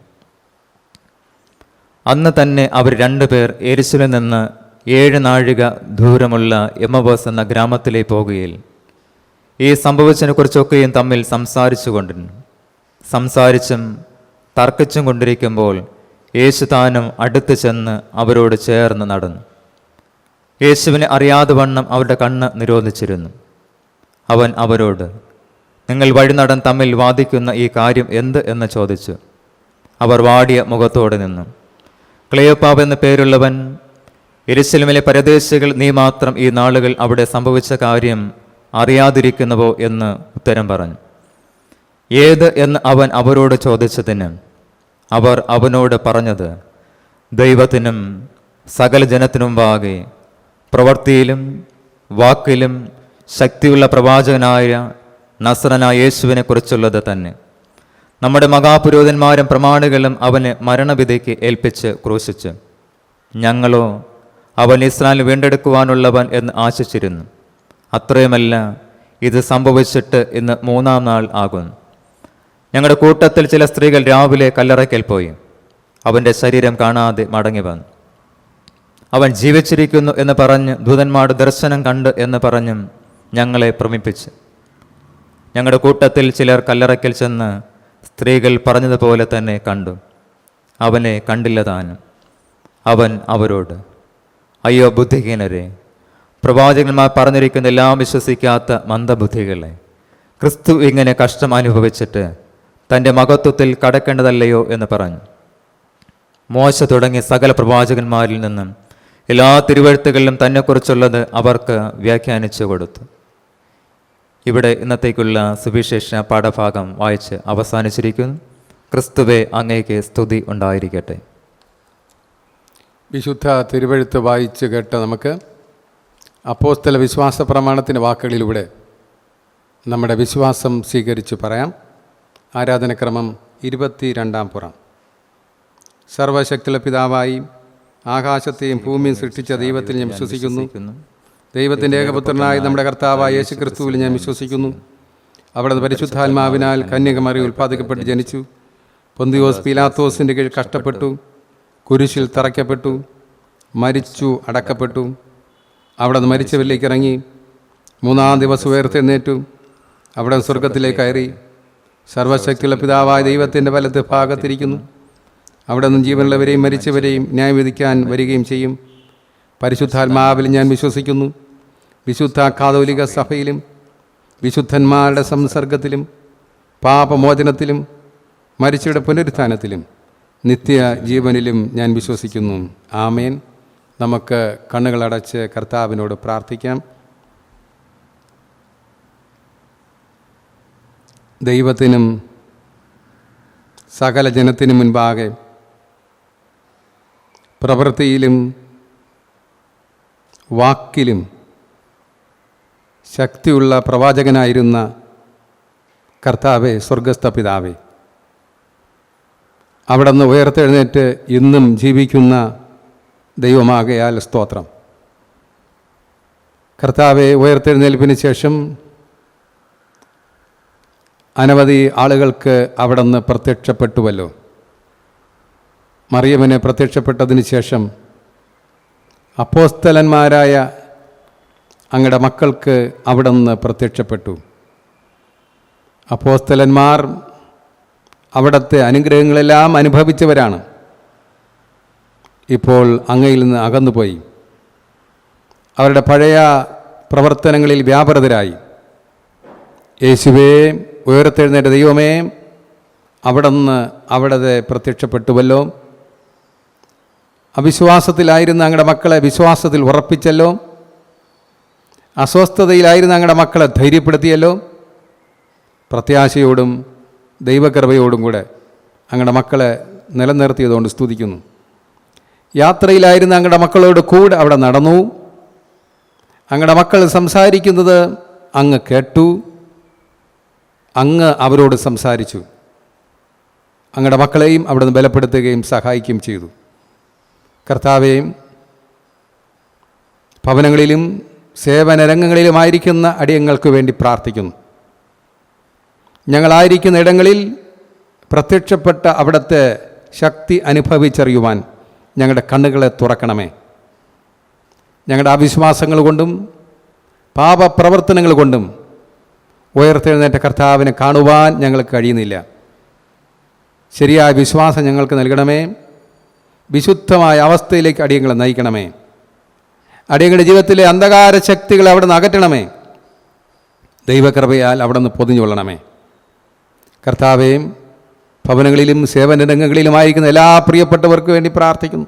[SPEAKER 3] അന്ന് തന്നെ അവർ രണ്ടുപേർ യെരൂശലേമിൽ നിന്ന് 7 നാഴിക ദൂരമുള്ള എമ്മവോസ് എന്ന ഗ്രാമത്തിലേക്ക് പോകുകയിൽ ഈ സംഭവിച്ചതിനെക്കുറിച്ചൊക്കെയും തമ്മിൽ സംസാരിച്ചും തർക്കിച്ചും കൊണ്ടിരിക്കുമ്പോൾ യേശു താനും അടുത്ത് ചെന്ന് അവരോട് ചേർന്ന് നടന്നു. യേശുവിനെ അറിയാതെ വണ്ണം അവരുടെ കണ്ണ് നിരോധിച്ചിരുന്നു. അവൻ അവരോട്, നിങ്ങൾ വഴിനടൻ തമ്മിൽ വാദിക്കുന്ന ഈ കാര്യം എന്ത് എന്ന് ചോദിച്ചു. അവർ വാടിയ മുഖത്തോടെ നിന്നു. ക്ലെയോപ്പാവ് എന്ന പേരുള്ളവൻ, യെരൂശലേമിലെ പരദേശികൾ നീ മാത്രം ഈ നാളുകൾ അവിടെ സംഭവിച്ച കാര്യം അറിയാതിരിക്കുന്നുവോ എന്ന് ഉത്തരം പറഞ്ഞു. ഏത് എന്ന് അവൻ അവരോട് ചോദിച്ചതിന് അവർ അവനോട് പറഞ്ഞത്, ദൈവത്തിനും സകല ജനത്തിനും മുമ്പാകെ പ്രവൃത്തിയിലും വാക്കിലും ശക്തിയുള്ള പ്രവാചകനായ നസ്രനായ യേശുവിനെ കുറിച്ചുള്ളത് തന്നെ. നമ്മുടെ മഹാപുരോഹിതന്മാരും പ്രമാണികളും അവനെ മരണവിധിക്ക് ഏൽപ്പിച്ച് ക്രൂശിച്ചു. ഞങ്ങളോ അവൻ ഇസ്രായേൽ വീണ്ടെടുക്കുവാനുള്ളവൻ എന്ന് ആശിച്ചിരുന്നു. അത്രയുമല്ല, ഇത് സംഭവിച്ചിട്ട് ഇന്ന് 3-ാം നാൾ ആകുന്നു. ഞങ്ങളുടെ കൂട്ടത്തിൽ ചില സ്ത്രീകൾ രാവിലെ കല്ലറയ്ക്കൽ പോയി അവൻ്റെ ശരീരം കാണാതെ മടങ്ങി വന്നു. അവൻ ജീവിച്ചിരിക്കുന്നു എന്ന് പറഞ്ഞ് ദൂതന്മാരുടെ ദർശനം കണ്ട് എന്ന് പറഞ്ഞും ഞങ്ങളെ ഭ്രമിപ്പിച്ചു. ഞങ്ങളുടെ കൂട്ടത്തിൽ ചിലർ കല്ലറയ്ക്കൽ ചെന്ന് സ്ത്രീകൾ പറഞ്ഞതുപോലെ തന്നെ കണ്ടു. അവനെ കണ്ടില്ല താനും. അവൻ അവരോട്, അയ്യോ ബുദ്ധിഹീനരെ, പ്രവാചകന്മാർ പറഞ്ഞിരിക്കുന്ന എല്ലാം വിശ്വസിക്കാത്ത മന്ദബുദ്ധികളെ, ക്രിസ്തു ഇങ്ങനെ കഷ്ടം അനുഭവിച്ചിട്ട് തൻ്റെ മഹത്വത്തിൽ കടക്കേണ്ടതല്ലയോ എന്ന് പറഞ്ഞു. മോശ തുടങ്ങി സകല പ്രവാചകന്മാരിൽ നിന്നും എല്ലാ തിരുവെഴുത്തുകളിലും തന്നെക്കുറിച്ചുള്ളത് അവർക്ക് വ്യാഖ്യാനിച്ചു കൊടുത്തു. ഇവിടെ ഇന്നത്തേക്കുള്ള സുവിശേഷ പാഠഭാഗം വായിച്ച് അവസാനിച്ചിരിക്കുന്നു. ക്രിസ്തുവേ, അങ്ങേക്ക് സ്തുതി ഉണ്ടായിരിക്കട്ടെ.
[SPEAKER 1] വിശുദ്ധ തിരുവെഴുത്ത് വായിച്ച് കേട്ട് നമുക്ക് അപ്പോസ്തല വിശ്വാസ പ്രമാണത്തിൻ്റെ വാക്കുകളിലൂടെ നമ്മുടെ വിശ്വാസം സ്വീകരിച്ച് പറയാം. ആരാധനക്രമം 22-ാം പുറം. സർവശക്തിയുള്ള പിതാവായി ആകാശത്തെയും ഭൂമിയും സൃഷ്ടിച്ച ദൈവത്തിൽ ഞാൻ വിശ്വസിക്കുന്നു. ദൈവത്തിൻ്റെ ഏകപുത്രനായി നമ്മുടെ കർത്താവായ യേശു ക്രിസ്തുവിൽ ഞാൻ വിശ്വസിക്കുന്നു. അവിടെ പരിശുദ്ധാത്മാവിനാൽ കന്യകമറി ഉൽപ്പാദിക്കപ്പെട്ട് ജനിച്ചു. പൊന്തിയോസ് പീലാത്തോസിൻ്റെ കീഴിൽ കഷ്ടപ്പെട്ടു, കുരിശിൽ തറയ്ക്കപ്പെട്ടു, മരിച്ചു, അടക്കപ്പെട്ടു. അവിടെ നിന്ന് മരിച്ചവരിലേക്ക് ഇറങ്ങി 3-ാം ദിവസം ഉയർത്തെഴുന്നേറ്റു. അവിടെ സ്വർഗത്തിലേക്ക് കയറി സർവശക്തിയുള്ള പിതാവായ ദൈവത്തിൻ്റെ വലത്ത് ഭാഗത്തിരിക്കുന്നു. അവിടെ നിന്ന് ജീവനുള്ളവരെയും മരിച്ചവരെയും ന്യായവിധിക്കാൻ വരികയും ചെയ്യും. പരിശുദ്ധാത്മാവിൽ ഞാൻ വിശ്വസിക്കുന്നു. വിശുദ്ധ കാതോലിക സഭയിലും വിശുദ്ധന്മാരുടെ സംസർഗത്തിലും പാപമോചനത്തിലും മരിച്ചവരുടെ പുനരുത്ഥാനത്തിലും നിത്യ ജീവനിലും ഞാൻ വിശ്വസിക്കുന്നു. ആമേൻ. നമുക്ക് കണ്ണുകളടച്ച് കർത്താവിനോട് പ്രാർത്ഥിക്കാം. ദൈവത്തിനും സകല ജനത്തിനും മുൻപാകെ പ്രവൃത്തിയിലും വാക്കിലും ശക്തിയുള്ള പ്രവാചകനായിരുന്ന കർത്താവേ, സ്വർഗസ്ഥ പിതാവേ, അവിടെ നിന്ന് ഉയർത്തെഴുന്നേറ്റ് ഇന്നും ജീവിക്കുന്ന ദൈവമാകയാൽ സ്തോത്രം. കർത്താവെ, ഉയർത്തെഴുന്നേൽപ്പിന് ശേഷം അനവധി ആളുകൾക്ക് അവിടെ നിന്ന് പ്രത്യക്ഷപ്പെട്ടുവല്ലോ. മറിയമിന് പ്രത്യക്ഷപ്പെട്ടതിന് ശേഷം അപ്പോസ്തലന്മാരായ അങ്ങയുടെ മക്കൾക്ക് അവിടെ നിന്ന് പ്രത്യക്ഷപ്പെട്ടു. അപ്പോസ്തലന്മാർ അവിടുത്തെ അനുഗ്രഹങ്ങളെല്ലാം അനുഭവിച്ചവരാണ്. ഇപ്പോൾ അങ്ങയിൽ നിന്ന് അകന്നുപോയി അവരുടെ പഴയ പ്രവർത്തനങ്ങളിൽ വ്യാപൃതരായി. യേശുവേ, ഉയർത്തെഴുന്നേറ്റ ദൈവമേ, അവിടെ നിന്ന് അവിടെ പ്രത്യക്ഷപ്പെട്ടുവല്ലോ. അവിശ്വാസത്തിലായിരുന്ന അങ്ങയുടെ മക്കളെ വിശ്വാസത്തിൽ ഉറപ്പിച്ചല്ലോ. അസ്വസ്ഥതയിലായിരുന്ന അങ്ങയുടെ മക്കളെ ധൈര്യപ്പെടുത്തിയല്ലോ. പ്രത്യാശയോടും ദൈവകൃപയോടും കൂടെ അങ്ങയുടെ മക്കളെ നിലനിർത്തിയതുകൊണ്ട് സ്തുതിക്കുന്നു. യാത്രയിലായിരുന്ന അങ്ങയുടെ മക്കളോട് കൂടെ അവിടെ നടന്നു. അങ്ങയുടെ മക്കൾ സംസാരിക്കുന്നത് അങ്ങ് കേട്ടു. അങ്ങ് അവരോട് സംസാരിച്ചു. അങ്ങയുടെ മക്കളെയും അവിടുന്ന് ബലപ്പെടുത്തുകയും സഹായിക്കുകയും ചെയ്തു. കർത്താവേയും ഭവനങ്ങളിലും സേവനരംഗങ്ങളിലുമായിരിക്കുന്ന അടിയങ്ങൾക്ക് വേണ്ടി പ്രാർത്ഥിക്കുന്നു. ഞങ്ങളായിരിക്കുന്ന ഇടങ്ങളിൽ പ്രത്യക്ഷപ്പെട്ട അവിടുത്തെ ശക്തി അനുഭവിച്ചറിയുവാൻ ഞങ്ങളുടെ കണ്ണുകളെ തുറക്കണമേ. ഞങ്ങളുടെ അവിശ്വാസങ്ങൾ കൊണ്ടും പാപപ്രവർത്തനങ്ങൾ കൊണ്ടും ഉയർത്തെഴുന്നേറ്റ കർത്താവിനെ കാണുവാൻ ഞങ്ങൾക്ക് കഴിയുന്നില്ല. ശരിയായ വിശ്വാസം ഞങ്ങൾക്ക് നൽകണമേ. വിശുദ്ധമായ അവസ്ഥയിലേക്ക് അടിയങ്ങളെ നയിക്കണമേ. അടിയങ്ങളുടെ ജീവിതത്തിലെ അന്ധകാര ശക്തികളെ അവിടെ നിന്ന് അകറ്റണമേ. ദൈവകൃപയാൽ അവിടെ നിന്ന് പൊതിഞ്ഞുകൊള്ളണമേ. കർത്താവേയും ഭവനങ്ങളിലും സേവനരംഗങ്ങളിലുമായിരിക്കുന്ന എല്ലാ പ്രിയപ്പെട്ടവർക്ക് വേണ്ടി പ്രാർത്ഥിക്കുന്നു.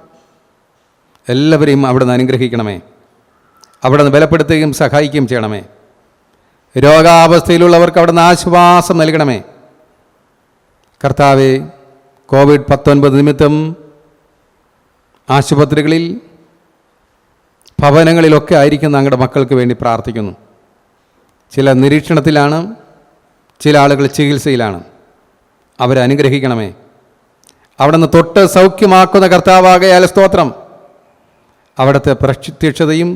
[SPEAKER 1] എല്ലാവരെയും അവിടെ നിന്ന് അനുഗ്രഹിക്കണമേ. അവിടെ നിന്ന് ബലപ്പെടുത്തുകയും സഹായിക്കുകയും ചെയ്യണമേ. രോഗാവസ്ഥയിലുള്ളവർക്ക് അവിടെ നിന്ന് ആശ്വാസം നൽകണമേ. കർത്താവെ, COVID-19 നിമിത്തം ആശുപത്രികളിൽ ഭവനങ്ങളിലൊക്കെ ആയിരിക്കുന്ന ഞങ്ങളുടെ മക്കൾക്ക് വേണ്ടി പ്രാർത്ഥിക്കുന്നു. ചില നിരീക്ഷണത്തിലാണ്, ചില ആളുകൾ ചികിത്സയിലാണ്. അവരെ അനുഗ്രഹിക്കണമേ. അവിടെ നിന്ന് തൊട്ട് സൗഖ്യമാക്കുന്ന കർത്താവാകയാൽ സ്തോത്രം. അവിടുത്തെ പ്രത്യക്ഷതയും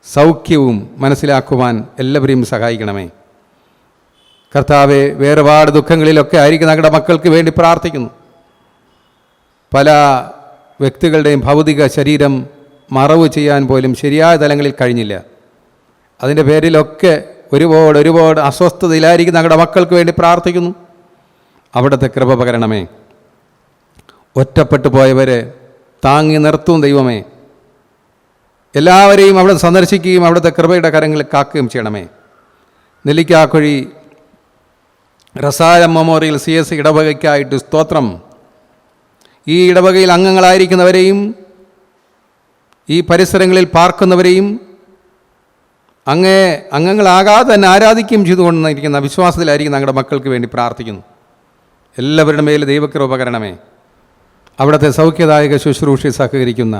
[SPEAKER 1] സൗഖ്യവും മനസ്സിലാക്കുവാൻ എല്ലാവരെയും സഹായിക്കണമേ. കർത്താവെ, വേറുപാട് ദുഃഖങ്ങളിലൊക്കെ ആയിരിക്കുന്ന ഞങ്ങളുടെ മക്കൾക്ക് വേണ്ടി പ്രാർത്ഥിക്കുന്നു. പല വ്യക്തികളുടെയും ഭൗതിക ശരീരം മറവ് ചെയ്യാൻ പോലും ശരിയായ തലങ്ങളിൽ കഴിഞ്ഞില്ല. അതിൻ്റെ പേരിലൊക്കെ ഒരുപാട് അസ്വസ്ഥതയിലായിരിക്കുന്ന ഞങ്ങളുടെ മക്കൾക്ക് വേണ്ടി പ്രാർത്ഥിക്കുന്നു. അവിടുത്തെ കൃപ പകരണമേ. ഒറ്റപ്പെട്ടു പോയവരെ താങ്ങി നിർത്തും ദൈവമേ. എല്ലാവരെയും അവിടെ സന്ദർശിക്കുകയും അവിടുത്തെ കൃപയുടെ കരങ്ങളിൽ കാക്കുകയും ചെയ്യണമേ. നെല്ലിക്കാക്കുഴി റസായം മെമ്മോറിയൽ CS ഇടവകയ്ക്കായിട്ട് സ്തോത്രം. ഈ ഇടവകയിൽ അംഗങ്ങളായിരിക്കുന്നവരെയും ഈ പരിസരങ്ങളിൽ പാർക്കുന്നവരെയും അംഗങ്ങളാകാതെ തന്നെ ആരാധിക്കുകയും ചെയ്തുകൊണ്ടിരിക്കുന്ന വിശ്വാസത്തിലായിരിക്കുന്ന ഞങ്ങളുടെ മക്കൾക്ക് വേണ്ടി പ്രാർത്ഥിക്കുന്നു. എല്ലാവരുടെ മേൽ ദൈവകൃപ പകരണമേ. അവിടുത്തെ സൗഖ്യദായക ശുശ്രൂഷയിൽ സഹകരിക്കുന്ന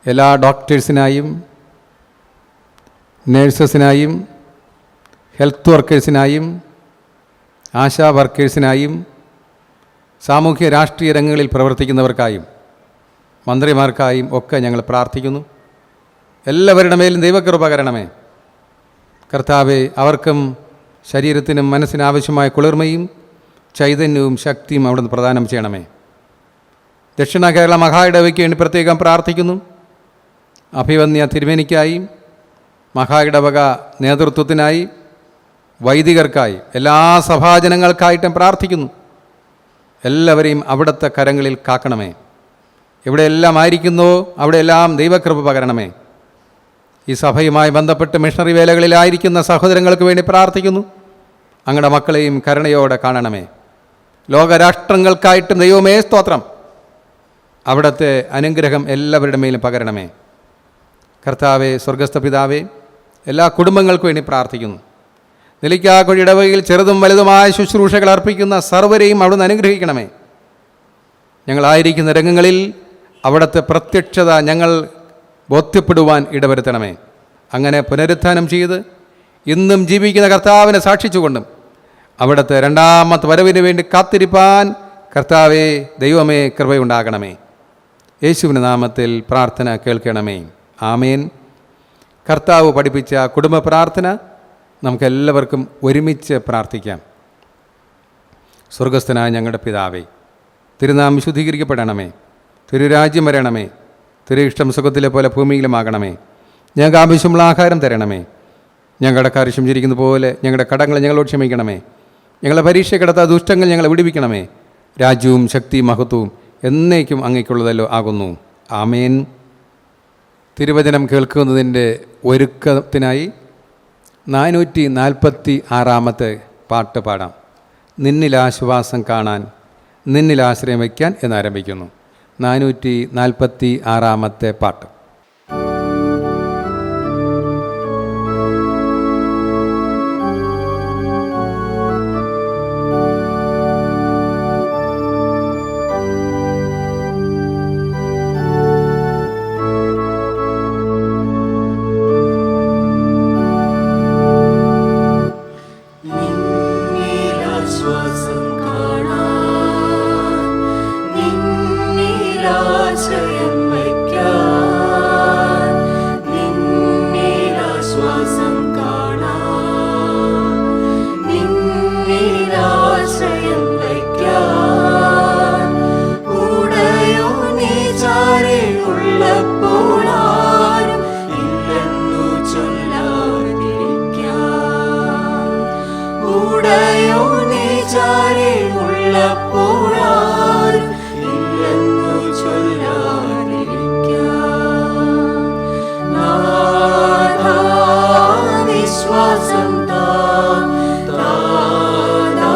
[SPEAKER 1] എല്ലാ ഡോക്ടേഴ്സിനായും നേഴ്സസിനായും ഹെൽത്ത് വർക്കേഴ്സിനായും ആശാ വർക്കേഴ്സിനായും സാമൂഹ്യ രാഷ്ട്രീയ രംഗങ്ങളിൽ പ്രവർത്തിക്കുന്നവർക്കായും മന്ത്രിമാർക്കായും ഒക്കെ ഞങ്ങൾ പ്രാർത്ഥിക്കുന്നു. എല്ലാവരുടെ മേലും ദൈവകൃപ പകരണമേ. കർത്താവെ, അവർക്കും ശരീരത്തിനും മനസ്സിനാവശ്യമായ കുളിർമയും ചൈതന്യവും ശക്തിയും അവിടുന്ന് പ്രദാനം ചെയ്യണമേ. ദക്ഷിണ കേരള മഹായിടവയ്ക്ക് വേണ്ടി പ്രത്യേകം പ്രാർത്ഥിക്കുന്നു. അഭിവന്യ തിരുമേനിക്കായി, മഹായിടവക നേതൃത്വത്തിനായി, വൈദികർക്കായി, എല്ലാ സഭാജനങ്ങൾക്കായിട്ടും പ്രാർത്ഥിക്കുന്നു. എല്ലാവരെയും അവിടുത്തെ കരങ്ങളിൽ കാക്കണമേ. എവിടെയെല്ലാം ആയിരിക്കുന്നോ അവിടെയെല്ലാം ദൈവകൃപ പകരണമേ. ഈ സഭയുമായി ബന്ധപ്പെട്ട് മിഷണറി വേലകളിലായിരിക്കുന്ന സഹോദരങ്ങൾക്ക് വേണ്ടി പ്രാർത്ഥിക്കുന്നു. അങ്ങയുടെ മക്കളെയും കരുണയോടെ കാണണമേ. ലോകരാഷ്ട്രങ്ങൾക്കായിട്ടും ദൈവമേ സ്തോത്രം. അവിടുത്തെ അനുഗ്രഹം എല്ലാവരുടെ മേലും പകരണമേ. കർത്താവെ, സ്വർഗസ്ഥ പിതാവേ, എല്ലാ കുടുംബങ്ങൾക്കും വേണ്ടി പ്രാർത്ഥിക്കുന്നു. നെല്ലിക്കാക്കുഴി ഇടവകയിൽ ചെറുതും വലുതുമായ ശുശ്രൂഷകൾ അർപ്പിക്കുന്ന സർവരെയും അവിടുന്ന് അനുഗ്രഹിക്കണമേ. ഞങ്ങളായിരിക്കുന്ന രംഗങ്ങളിൽ അവിടുത്തെ പ്രത്യക്ഷത ഞങ്ങൾ ബോധ്യപ്പെടുവാൻ ഇടവരുത്തണമേ. അങ്ങനെ പുനരുത്ഥാനം ചെയ്ത് ഇന്നും ജീവിക്കുന്ന കർത്താവിനെ സാക്ഷിച്ചുകൊണ്ടും അവിടുത്തെ രണ്ടാമത്തെ വരവിന് വേണ്ടി കാത്തിരിപ്പാൻ കർത്താവേ, ദൈവമേ, കൃപയുണ്ടാകണമേ. യേശുവിൻ്റെ നാമത്തിൽ പ്രാർത്ഥന കേൾക്കണമേ. ആമേൻ. കർത്താവ് പഠിപ്പിച്ച കുടുംബ പ്രാർത്ഥന നമുക്കെല്ലാവർക്കും ഒരുമിച്ച് പ്രാർത്ഥിക്കാം. സ്വർഗസ്ഥനായ ഞങ്ങളുടെ പിതാവേ, തിരുനാമം വിശുദ്ധീകരിക്കപ്പെടണമേ. തിരുരാജ്യം വരണമേ. തിരു ഇഷ്ടം സുഖത്തിലെ പോലെ ഭൂമിയിലുമാകണമേ. ഞങ്ങൾക്ക് ആവശ്യമുള്ള ആഹാരം തരണമേ. ഞങ്ങളുടെ കാര്യം ചിരിക്കുന്ന പോലെ ഞങ്ങളുടെ കടങ്ങളെ ഞങ്ങളോട് ക്ഷമിക്കണമേ. ഞങ്ങളുടെ പരീക്ഷ കിടത്ത ദുഷ്ടങ്ങൾ ഞങ്ങളെ വിടുവിക്കണമേ. രാജ്യവും ശക്തിയും മഹത്വവും എന്നേക്കും അങ്ങേക്കുള്ളതല്ലോ ആകുന്നു. ആമേൻ. തിരുവചനം കേൾക്കുന്നതിൻ്റെ ഒരുക്കത്തിനായി 446 പാട്ട് പാടാം. നിന്നിൽ ആശ്വാസം കാണാൻ, നിന്നിൽ ആശ്രയം വയ്ക്കാൻ എന്നാരംഭിക്കുന്നു. 446 പാട്ട്.
[SPEAKER 2] ശ്വാസം കാണാൻ ഉള്ളപ്പോഴാരും ഇല്ലെന്നു ചൊല്ലാതിരിക്കാം. നാഥാ വിശ്വാസം താ, നാഥാ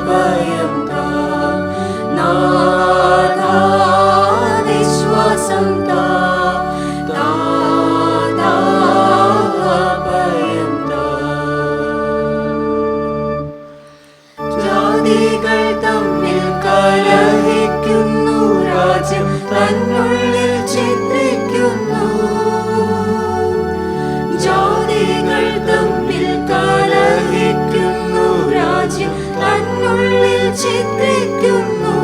[SPEAKER 2] ഭയം താ, നാഥാ വിശ്വാസം താ, നാഥാ ഭയം താ. ജാതികൾ തമ്മിൽ കലഹിക്കുന്നു, രാജ്യം തന്നുള്ളിൽ ചിന്തിക്കുന്നു. ജാതികൾ തമ്മിൽ കലഹിക്കുന്നു, രാജ്യം തന്നുള്ളിൽ ചിന്തിക്കുന്നു.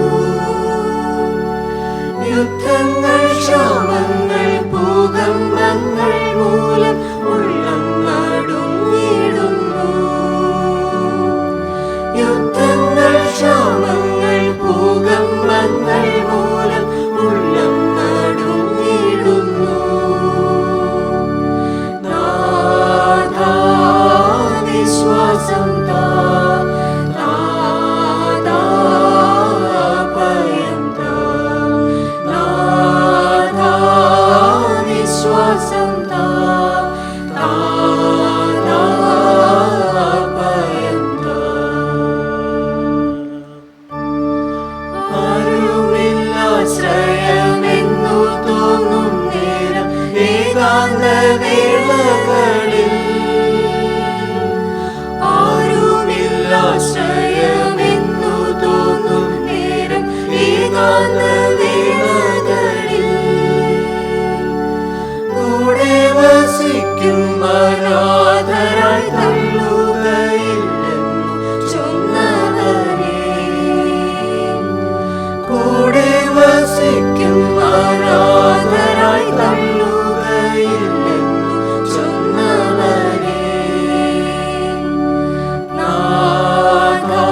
[SPEAKER 2] യുദ്ധങ്ങൾ, ക്ഷാമങ്ങൾ, ഭൂകമ്പങ്ങൾ മൂലം ഉള്ളം നടുങ്ങിടുന്നു. യുദ്ധങ്ങൾ, ക്ഷാമങ്ങൾ, ഭൂകമ്പങ്ങൾ മൂലം ഉള്ളം നടുങ്ങിടുന്നു. നാഥാ വിശ്വാസം താ, നാഥാ ഭയം താ, നാഥാ വിശ്വാസം താ, നാഥാ ഭയം താ. ആരുമില്ലാശ്രയമെന്നു തോന്നും നേരം ഏകാന്ത വേളകളിൽ, ആരുമില്ലാശ്രയമെന്നു തോന്നും നേരം ഏകാന്ത വേളകളിൽ, കൂടെ വസിക്കും അനാഥരായി തള്ളുകയില്ലെന്നു ചൊന്നവരേ, കൂടെ വസിക്കും അനാഥരായി തള്ളുകയില്ലെന്നു ചൊന്നവരേ. നാഥാ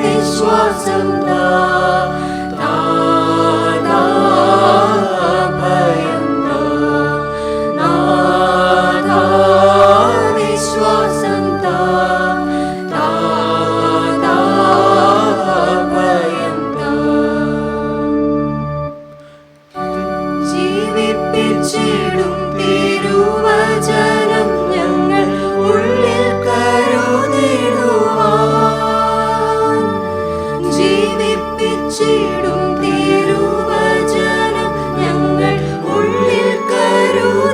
[SPEAKER 2] വിശ്വാസം താ, നാഥാ ഭയം താ, നാഥാ വിശ്വാസം താ, നാഥാ ഭയം താ. ജീവിപ്പിച്ചിടും തിരുവചനം ഞങ്ങൾ ഉള്ളിൽ കരുതിടുവാൻ, ജീവിപ്പിച്ചിടും തിരുവചനം ഞങ്ങൾ ഉള്ളിൽ കരുതിടുവാൻ.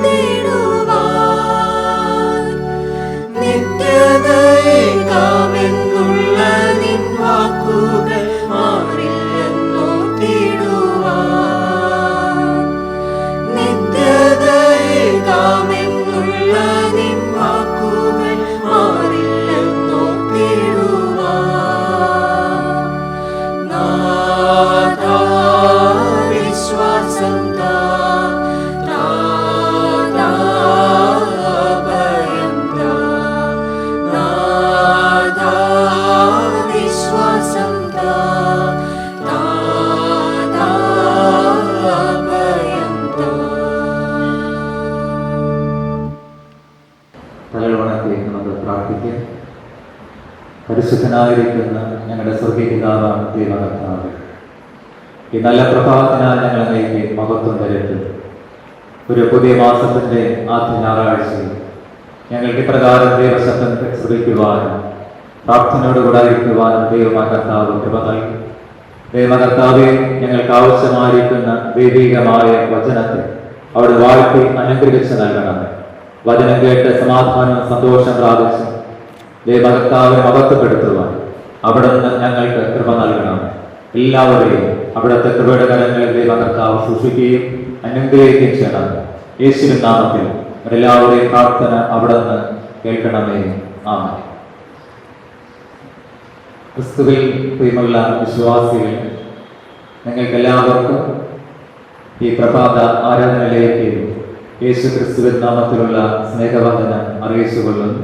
[SPEAKER 2] നിത്യതയേകാമെന്നുള്ള നിൻ വാക്കുകൾ മാറില്ലെന്നോർത്തിടുവാൻ, നിത്യതയേകാമെന്നുള്ള നിൻ വാക്കുകൾ മാറില്ലെന്നോർത്തിടുവാൻ. നാഥാ വിശ്വാസം താ, നാഥാ ഭയം താ, നാഥാ വിശ്വാസം താ, നാഥാ ഭയം താ.
[SPEAKER 3] തലവണത്തെ നമുക്ക് പ്രാർത്ഥിക്കാം. പരിശുദ്ധനായിരിക്കുന്ന ഞങ്ങളുടെ സ്വർഗീയ പിതാവാണ് ദൈവകർത്താവ്, ഈ നല്ല പ്രഭാതത്തിനാൽ ഞങ്ങൾ അങ്ങേക്ക് മഹത്വം തരട്ടെ. ഒരു പുതിയ മാസത്തിന്റെ ആദ്യ ഞായറാഴ്ചയിൽ ഞങ്ങൾക്ക് ഇപ്രകാരം ദൈവശബ്ദം ശ്രമിക്കുവാനും പ്രാർത്ഥനയോടുകൂടെ ഇരിക്കുവാനും ദൈവമായ കർത്താവ് കൃപ നൽകി. ദൈവകർത്താവെ, ഞങ്ങൾക്ക് ആവശ്യമായിരിക്കുന്ന ദൈവികമായ വചനത്തെ അവിടെ വാഴ്ത്തി അനുഗ്രഹിച്ച് നൽകണമേ. വചനം കേട്ട് സമാധാനം സന്തോഷം പ്രാപിച്ച് ദൈവകർത്താവിനെ മഹത്വപ്പെടുത്തുവാൻ അവിടുന്ന് ഞങ്ങൾക്ക് കൃപ നൽകണം. എല്ലാവരെയും അവിടുത്തെ കൃപയുടെ കരങ്ങളിൽ ദൈവകർത്താവ് സൂക്ഷിക്കുകയും അനുഗ്രഹിക്കുകയും ചെയ്യണം. യേശുവിൻ നാമത്തിൽ എല്ലാവരെയും പ്രാർത്ഥന അവിടുന്ന് കേൾക്കണമേ. ആമേൻ. ക്രിസ്തുവിൽ പ്രിയമുള്ള വിശ്വാസികൾ, നിങ്ങൾക്ക് എല്ലാവർക്കും ഈ പ്രഭാത ആരാധനയിലേക്ക് യേശു ക്രിസ്തുവിൻ നാമത്തിലുള്ള സ്നേഹവന്ദനം അറിയിച്ചുകൊള്ളുന്നു.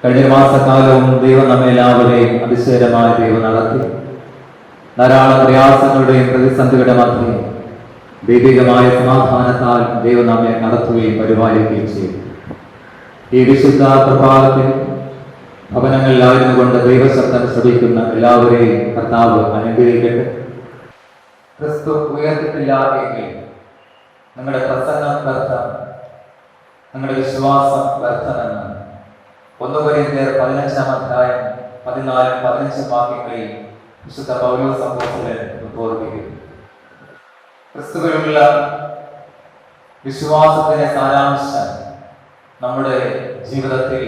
[SPEAKER 3] കഴിഞ്ഞ മാസക്കാലവും ദൈവം നമ്മെ എല്ലാവരെയും അതിശയമായ ദൈവം നടത്തി. ധാരാളം പ്രയാസങ്ങളുടെയും പ്രതിസന്ധികളുടെ മധ്യേ ദൈവികമായ സമാധാനത്താൽ ദൈവം നമ്മെ നടത്തുകയും പരിപാലിക്കുകയും ചെയ്തു. ഈ വിശുദ്ധ പ്രഭാതത്തിൽ ഭവനങ്ങളിലായിരുന്നു കൊണ്ട് ദൈവശബ്ദം ശ്രവിക്കുന്ന എല്ലാവരെയും കർത്താവ് അനുഗ്രഹിക്കട്ടെ. ക്രിസ്തു ഉയർത്തിട്ടില്ല എങ്കിൽ നിങ്ങളുടെ പ്രസംഗം വ്യർത്ഥം, നിങ്ങളുടെ വിശ്വാസം വ്യർത്ഥമെന്ന് 1 കൊരിന്ത്യർ 15-14-15 വാക്യങ്ങളിൽ വിശുദ്ധ പൗലോസ് അപ്പോസ്തലൻ ഓർമ്മിപ്പിക്കുന്നു. ക്രിസ്തുവിലുള്ള വിശ്വാസത്തിന്റെ സാരാംശം നമ്മുടെ ജീവിതത്തിൽ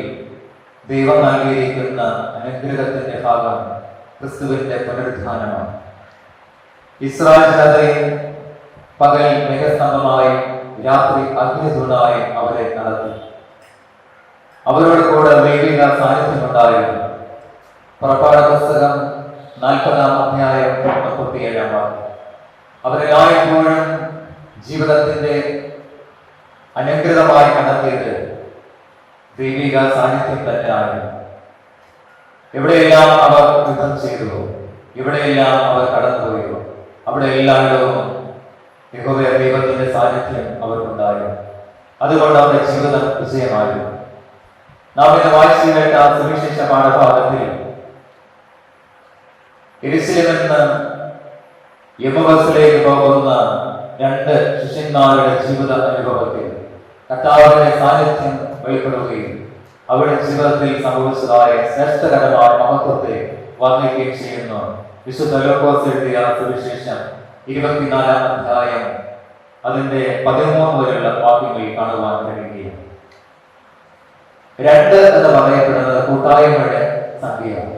[SPEAKER 3] ദൈവം നൽകിയിരിക്കുന്ന അനുഗ്രഹത്തിന്റെ ഭാഗം ക്രിസ്തുവിന്റെ പുനരുത്ഥാനമാണ്. ഇസ്രായേൽ ജനതയെ പകൽ മേഘസ്തംഭമായും രാത്രി അഗ്നിതൂണായും അവരെ നടത്തി. അവരോട് കൂടെ ദൈവിക സാന്നിധ്യമുണ്ടായിരുന്നു. പുറപ്പാട് പുസ്തകം 40-ാം അധ്യായം 37-ാം വാക്യം. അവരെല്ലായ്പ്പോഴും ജീവിതത്തിന്റെ അനുഗ്രഹമായി കണ്ടെത്തിയത് ദൈവിക സാന്നിധ്യം തന്നെയായിരുന്നു. എവിടെയെല്ലാം അവർ യുദ്ധം ചെയ്തുവോ, എവിടെയെല്ലാം അവർ കടന്നുപോയോ, അവിടെ എല്ലായിടവും യഹോവയുടെ ദൈവത്തിന്റെ സാന്നിധ്യം അവർക്കുണ്ടായിരുന്നു. അതുകൊണ്ട് അവരുടെ ജീവിതം വിജയമായിരുന്നു. നാം ഇന്ന് വായിച്ചു കേട്ട സുവിശേഷ പാഠഭാഗത്തിൽ യെരൂശലേമിൽ നിന്ന് എമ്മൗസിലേക്ക് പോകുന്ന 2 ശിഷ്യന്മാരുടെ ജീവിത അനുഭവത്തിൽ കർത്താവിന്റെ സാന്നിധ്യം വെളിപ്പെടുകയും അവിടെ ജീവിതത്തിൽ സംഭവിച്ചതായ ശ്രേഷ്ഠകരമായ മഹത്വത്തെ വർണ്ണിക്കുകയും ചെയ്യുന്നു. വിശുദ്ധ ലൂക്കോസ് എഴുതിയ സുവിശേഷം 24-ാം അധ്യായം അതിന്റെ 13 വരെയുള്ള വാക്യങ്ങളിൽ കാണുവാൻ കഴിയുകയാണ്. 2 എന്ന് പറയപ്പെടുന്നത് കൂട്ടായ്മയുടെ സംഖ്യയാണ്.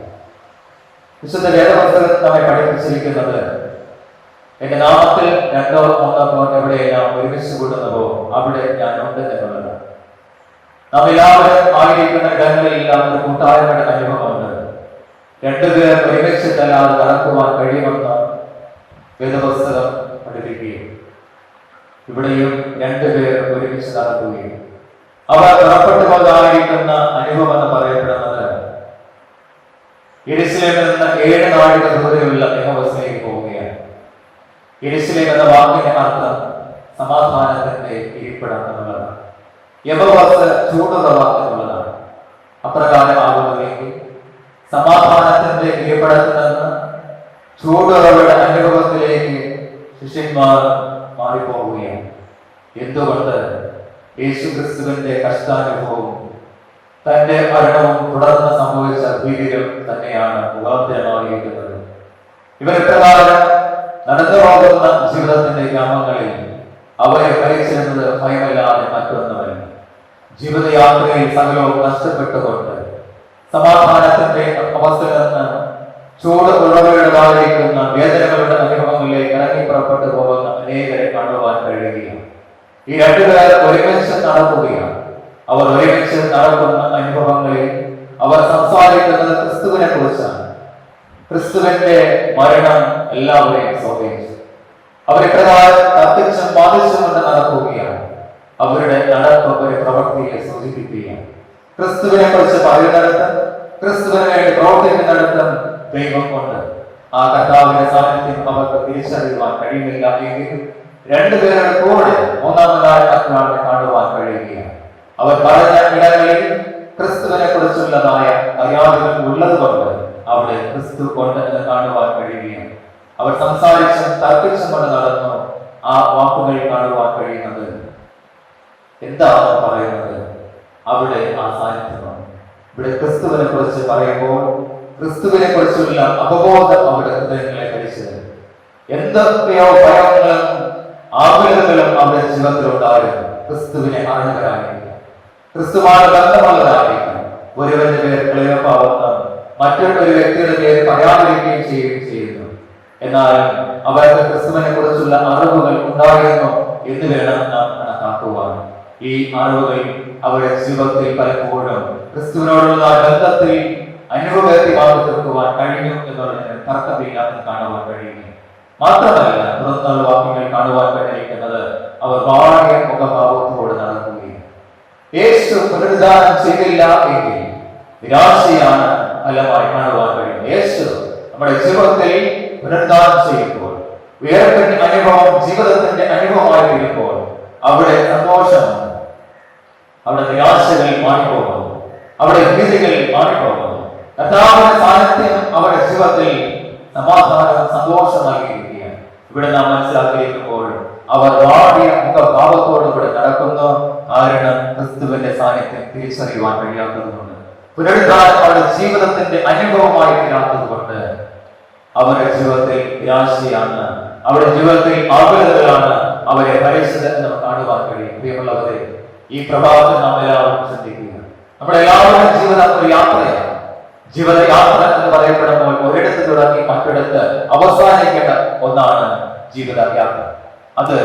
[SPEAKER 3] വിശുദ്ധ വേദപുസ്തകത്തിൽ നമ്മെ പഠിപ്പിച്ചിരിക്കുന്നത് എന്റെ നാമത്തിൽ 2 or 3 എവിടെയെല്ലാം ഒരുമിച്ച് കൂടുന്നുവോ അവിടെ ഞാൻ ഉണ്ട് എന്നുള്ളതാണ്. നാം എല്ലാവരും ആയിരിക്കുന്ന ഇടങ്ങളിലെല്ലാം ഒരു കൂട്ടായ്മയുടെ അനുഭവമുണ്ട്. 2 പേർ ഒരുമിച്ചിട്ടല്ലാതെ നടക്കുവാൻ കഴിയുമെന്ന് വേദപുസ്തകം പഠിപ്പിക്കുകയും ഇവിടെയും 2 പേർ ഒരുമിച്ച് നടക്കുകയും അവർ പുറപ്പെട്ടു പോകാതിരിക്കുന്ന അനുഭവം എന്ന് പറയപ്പെടുന്നത് യെരൂശലേമിൽ നിന്ന് 7 നാഴിക ദൂരെയുള്ള എമ്മൗസിലേക്ക് പോവുകയാണ്. യെരൂശലേം എന്ന വാക്കിന്റെ അർത്ഥം സമാധാനത്തിന്റെ ഇരിപ്പിടം എന്നുള്ളതാണ്. എമ്മൗസ് ചൂടുള്ള വാക്കെന്നുള്ളതാണ്. അപ്രകാരമാകുന്നതെങ്കിൽ സമാധാനത്തിന്റെ ഇരിപ്പിടത്തിൽ നിന്ന് ചൂടുറവയുടെ അനുഭവത്തിലേക്ക് ശിഷ്യന്മാർ മാറിപ്പോവുകയാണ്. എന്തുകൊണ്ട്? യേശു ക്രിസ്തുവിന്റെ കഷ്ടാനുഭവവും തന്റെ മരണവും തുടർന്ന് സംഭവിച്ച ഭീതികൾ തന്നെയാണ് മുഖാന്തരമായിരിക്കുന്നത്. ഇവർ പ്രകാരം നടന്നു പോകുന്ന ജീവിതത്തിന്റെ ഗ്രാമങ്ങളിൽ അവരെ ഭരിച്ചിരുന്നത് ഭയമല്ലാതെ മറ്റൊന്നുമല്ല. ജീവിതയാത്രയിൽ സകലവും നഷ്ടപ്പെട്ടുകൊണ്ട് സമാധാനത്തിന്റെ അവസ്ഥയിൽ നിന്ന് ചൂട് ഉറവുകളുടേതായിരിക്കുന്ന വേദനകളുടെ അനുഭവങ്ങളിലേക്ക് ഇറങ്ങി പുറപ്പെട്ടു പോകുന്ന അനേകരെ കാണുവാൻ കഴിയുകയാണ്. ഈ 2 പേർ ഒരുമിച്ച് നടക്കുകയാണ്. അവർ ഒരുമിച്ച് നടക്കുന്ന അനുഭവങ്ങളിൽ അവർ സംസാരിക്കുന്നത് ക്രിസ്തുവിനെ കുറിച്ചാണ്. ക്രിസ്തുവിന്റെ മരണം എല്ലാവരെയും സ്വാധീനിച്ചു. അവരിപ്രകാരം തർക്കിച്ചും വാദിച്ചും കൊണ്ട് നടക്കുകയാണ്. അവരുടെ നടപ്പ് ഒരു പ്രവൃത്തിയെ സൂചിപ്പിക്കുകയാണ്. ക്രിസ്തുവിനെ കുറിച്ച് പറയുന്നിടത്ത്, ക്രിസ്തുവിന് വേണ്ടി പ്രവർത്തിക്കുന്നിടത്തും ദൈവം കൊണ്ട് ആ കർത്താവിന്റെ സാന്നിധ്യം അവർക്ക് തിരിച്ചറിയുവാൻ കഴിയുന്നില്ല എങ്കിലും 2 പേരുടെ കൂടെ 3-ാമതായ മറ്റൊരാളെ കാണുവാൻ കഴിയുകയാണ്. അവർ പറഞ്ഞ ഇടങ്ങളിൽ ക്രിസ്തുവിനെ കുറിച്ചുള്ളതായ അറിയാതുകൾ ഉള്ളത് കൊണ്ട് അവിടെ ക്രിസ്തു കൊണ്ട് എന്ന് കാണുവാൻ കഴിയുകയാണ്. അവർ സംസാരിച്ചും തർക്കിച്ചും കൊണ്ട് നടന്നു. ആ വാക്കുകൾ കാണുവാൻ കഴിയുന്നത് എന്താണ് പറയുന്നത്? അവിടെ ആ സാന്നിധ്യമാണ്. ഇവിടെ ക്രിസ്തുവിനെ കുറിച്ച് പറയുമ്പോൾ ക്രിസ്തുവിനെ കുറിച്ചുള്ള അവബോധം അവരുടെ ഹൃദയങ്ങളെ ഭരിച്ചത്. എന്തൊക്കെയോ ഭയങ്ങളും ആകുലതകളും അവരുടെ ജീവിതത്തിലുണ്ടായിരുന്നു. ക്രിസ്തുവിനെ അറിഞ്ഞവരായിരിക്കും, ക്രിസ്തുവാണ് ബന്ധമുള്ളവരായിരിക്കും. ഒരുവന്റെ പേര് ക്ലെയോപ്പാവെന്ന് മറ്റൊരു വ്യക്തിയുടെ പേര് പറയാതിരിക്കുകയും ചെയ്യുകയും ചെയ്യുന്നു. എന്നാൽ അവർക്ക് ക്രിസ്തുവിനെ കുറിച്ചുള്ള അറിവുകൾ ഉണ്ടായിരുന്നു എന്ന് വേണം നാം കണക്കാക്കുവാൻ. ഈ അറിവുകൾ അവരുടെ ജീവിതത്തിൽ പലപ്പോഴും ക്രിസ്തുവിനോടുള്ള ബന്ധത്തിൽ അനുഭവമാക്കി തീർക്കുവാൻ കഴിഞ്ഞു എന്നുള്ളതിന് തർക്കമില്ല എന്ന് കാണുവാൻ കഴിയുന്നു. മാത്രമല്ല, തുടർന്നുള്ള വാക്യങ്ങൾ കാണുവാൻ കഴിഞ്ഞിരിക്കുന്നത് അവർ വാഴിയ മുഖഭാവത്തോട് നടക്കുകയും യേശു പുനരുദ്ധാനം ചെയ്തില്ല എങ്കിൽ നിരാശയാണ് ഫലമായി കാണുവാൻ കഴിയും. യേശു നമ്മുടെ ജീവിതത്തിൽ പുനരുദ്ധാനം ചെയ്യുമ്പോൾ, ഉയർപ്പിന്റെ അനുഭവം ജീവിതത്തിന്റെ അനുഭവമായി തീരുമ്പോൾ അവിടെ സന്തോഷമാണ്, അവിടെ നിരാശകൾ മാറിപ്പോകുന്നു, അവിടെ ഭീതികൾ മാറിപ്പോകുന്നു.
[SPEAKER 4] കർത്താവിന്റെ സാന്നിധ്യം അവരുടെ ജീവിതത്തിൽ സമാധാനം സന്തോഷം നൽകിയിരിക്കുകയാണ്. ഇവിടെ നാം മനസ്സിലാക്കിയിരിക്കുമ്പോൾ അവർ വാടിയ മുഖഭാവത്തോടുകൂടെ നടക്കുന്നു. കാരണം ക്രിസ്തുവിന്റെ സാന്നിധ്യം തിരിച്ചറിയുവാൻ കഴിയാത്തതുകൊണ്ട്, പുനരുദ്ധാനം അവരുടെ ജീവിതത്തിന്റെ അനുഭവമായി തീരാത്തതുകൊണ്ട് അവരുടെ ജീവിതത്തിൽ നിരാശയാണ്, അവരുടെ ജീവിതത്തിൽ ആകുലതകളാണ് അവരെ പരിശുദ്ധം നമുക്ക് കാണുവാൻ കഴിയും. പ്രിയമുള്ളവരെ, ഈ പ്രഭാതത്തിൽ നാം എല്ലാവരും ചിന്തിക്കുക. നമ്മുടെ എല്ലാവരുടെയും ജീവിതം ഒരു യാത്രയാണ്. ജീവിതയാത്ര എന്ന് പറയപ്പെടുമ്പോൾ ഒരിടത്ത് തുടങ്ങി മറ്റൊരിടത്ത് അവസാനിക്കേണ്ട ഒന്നാണ് ജീവിതയാത്ര. അത്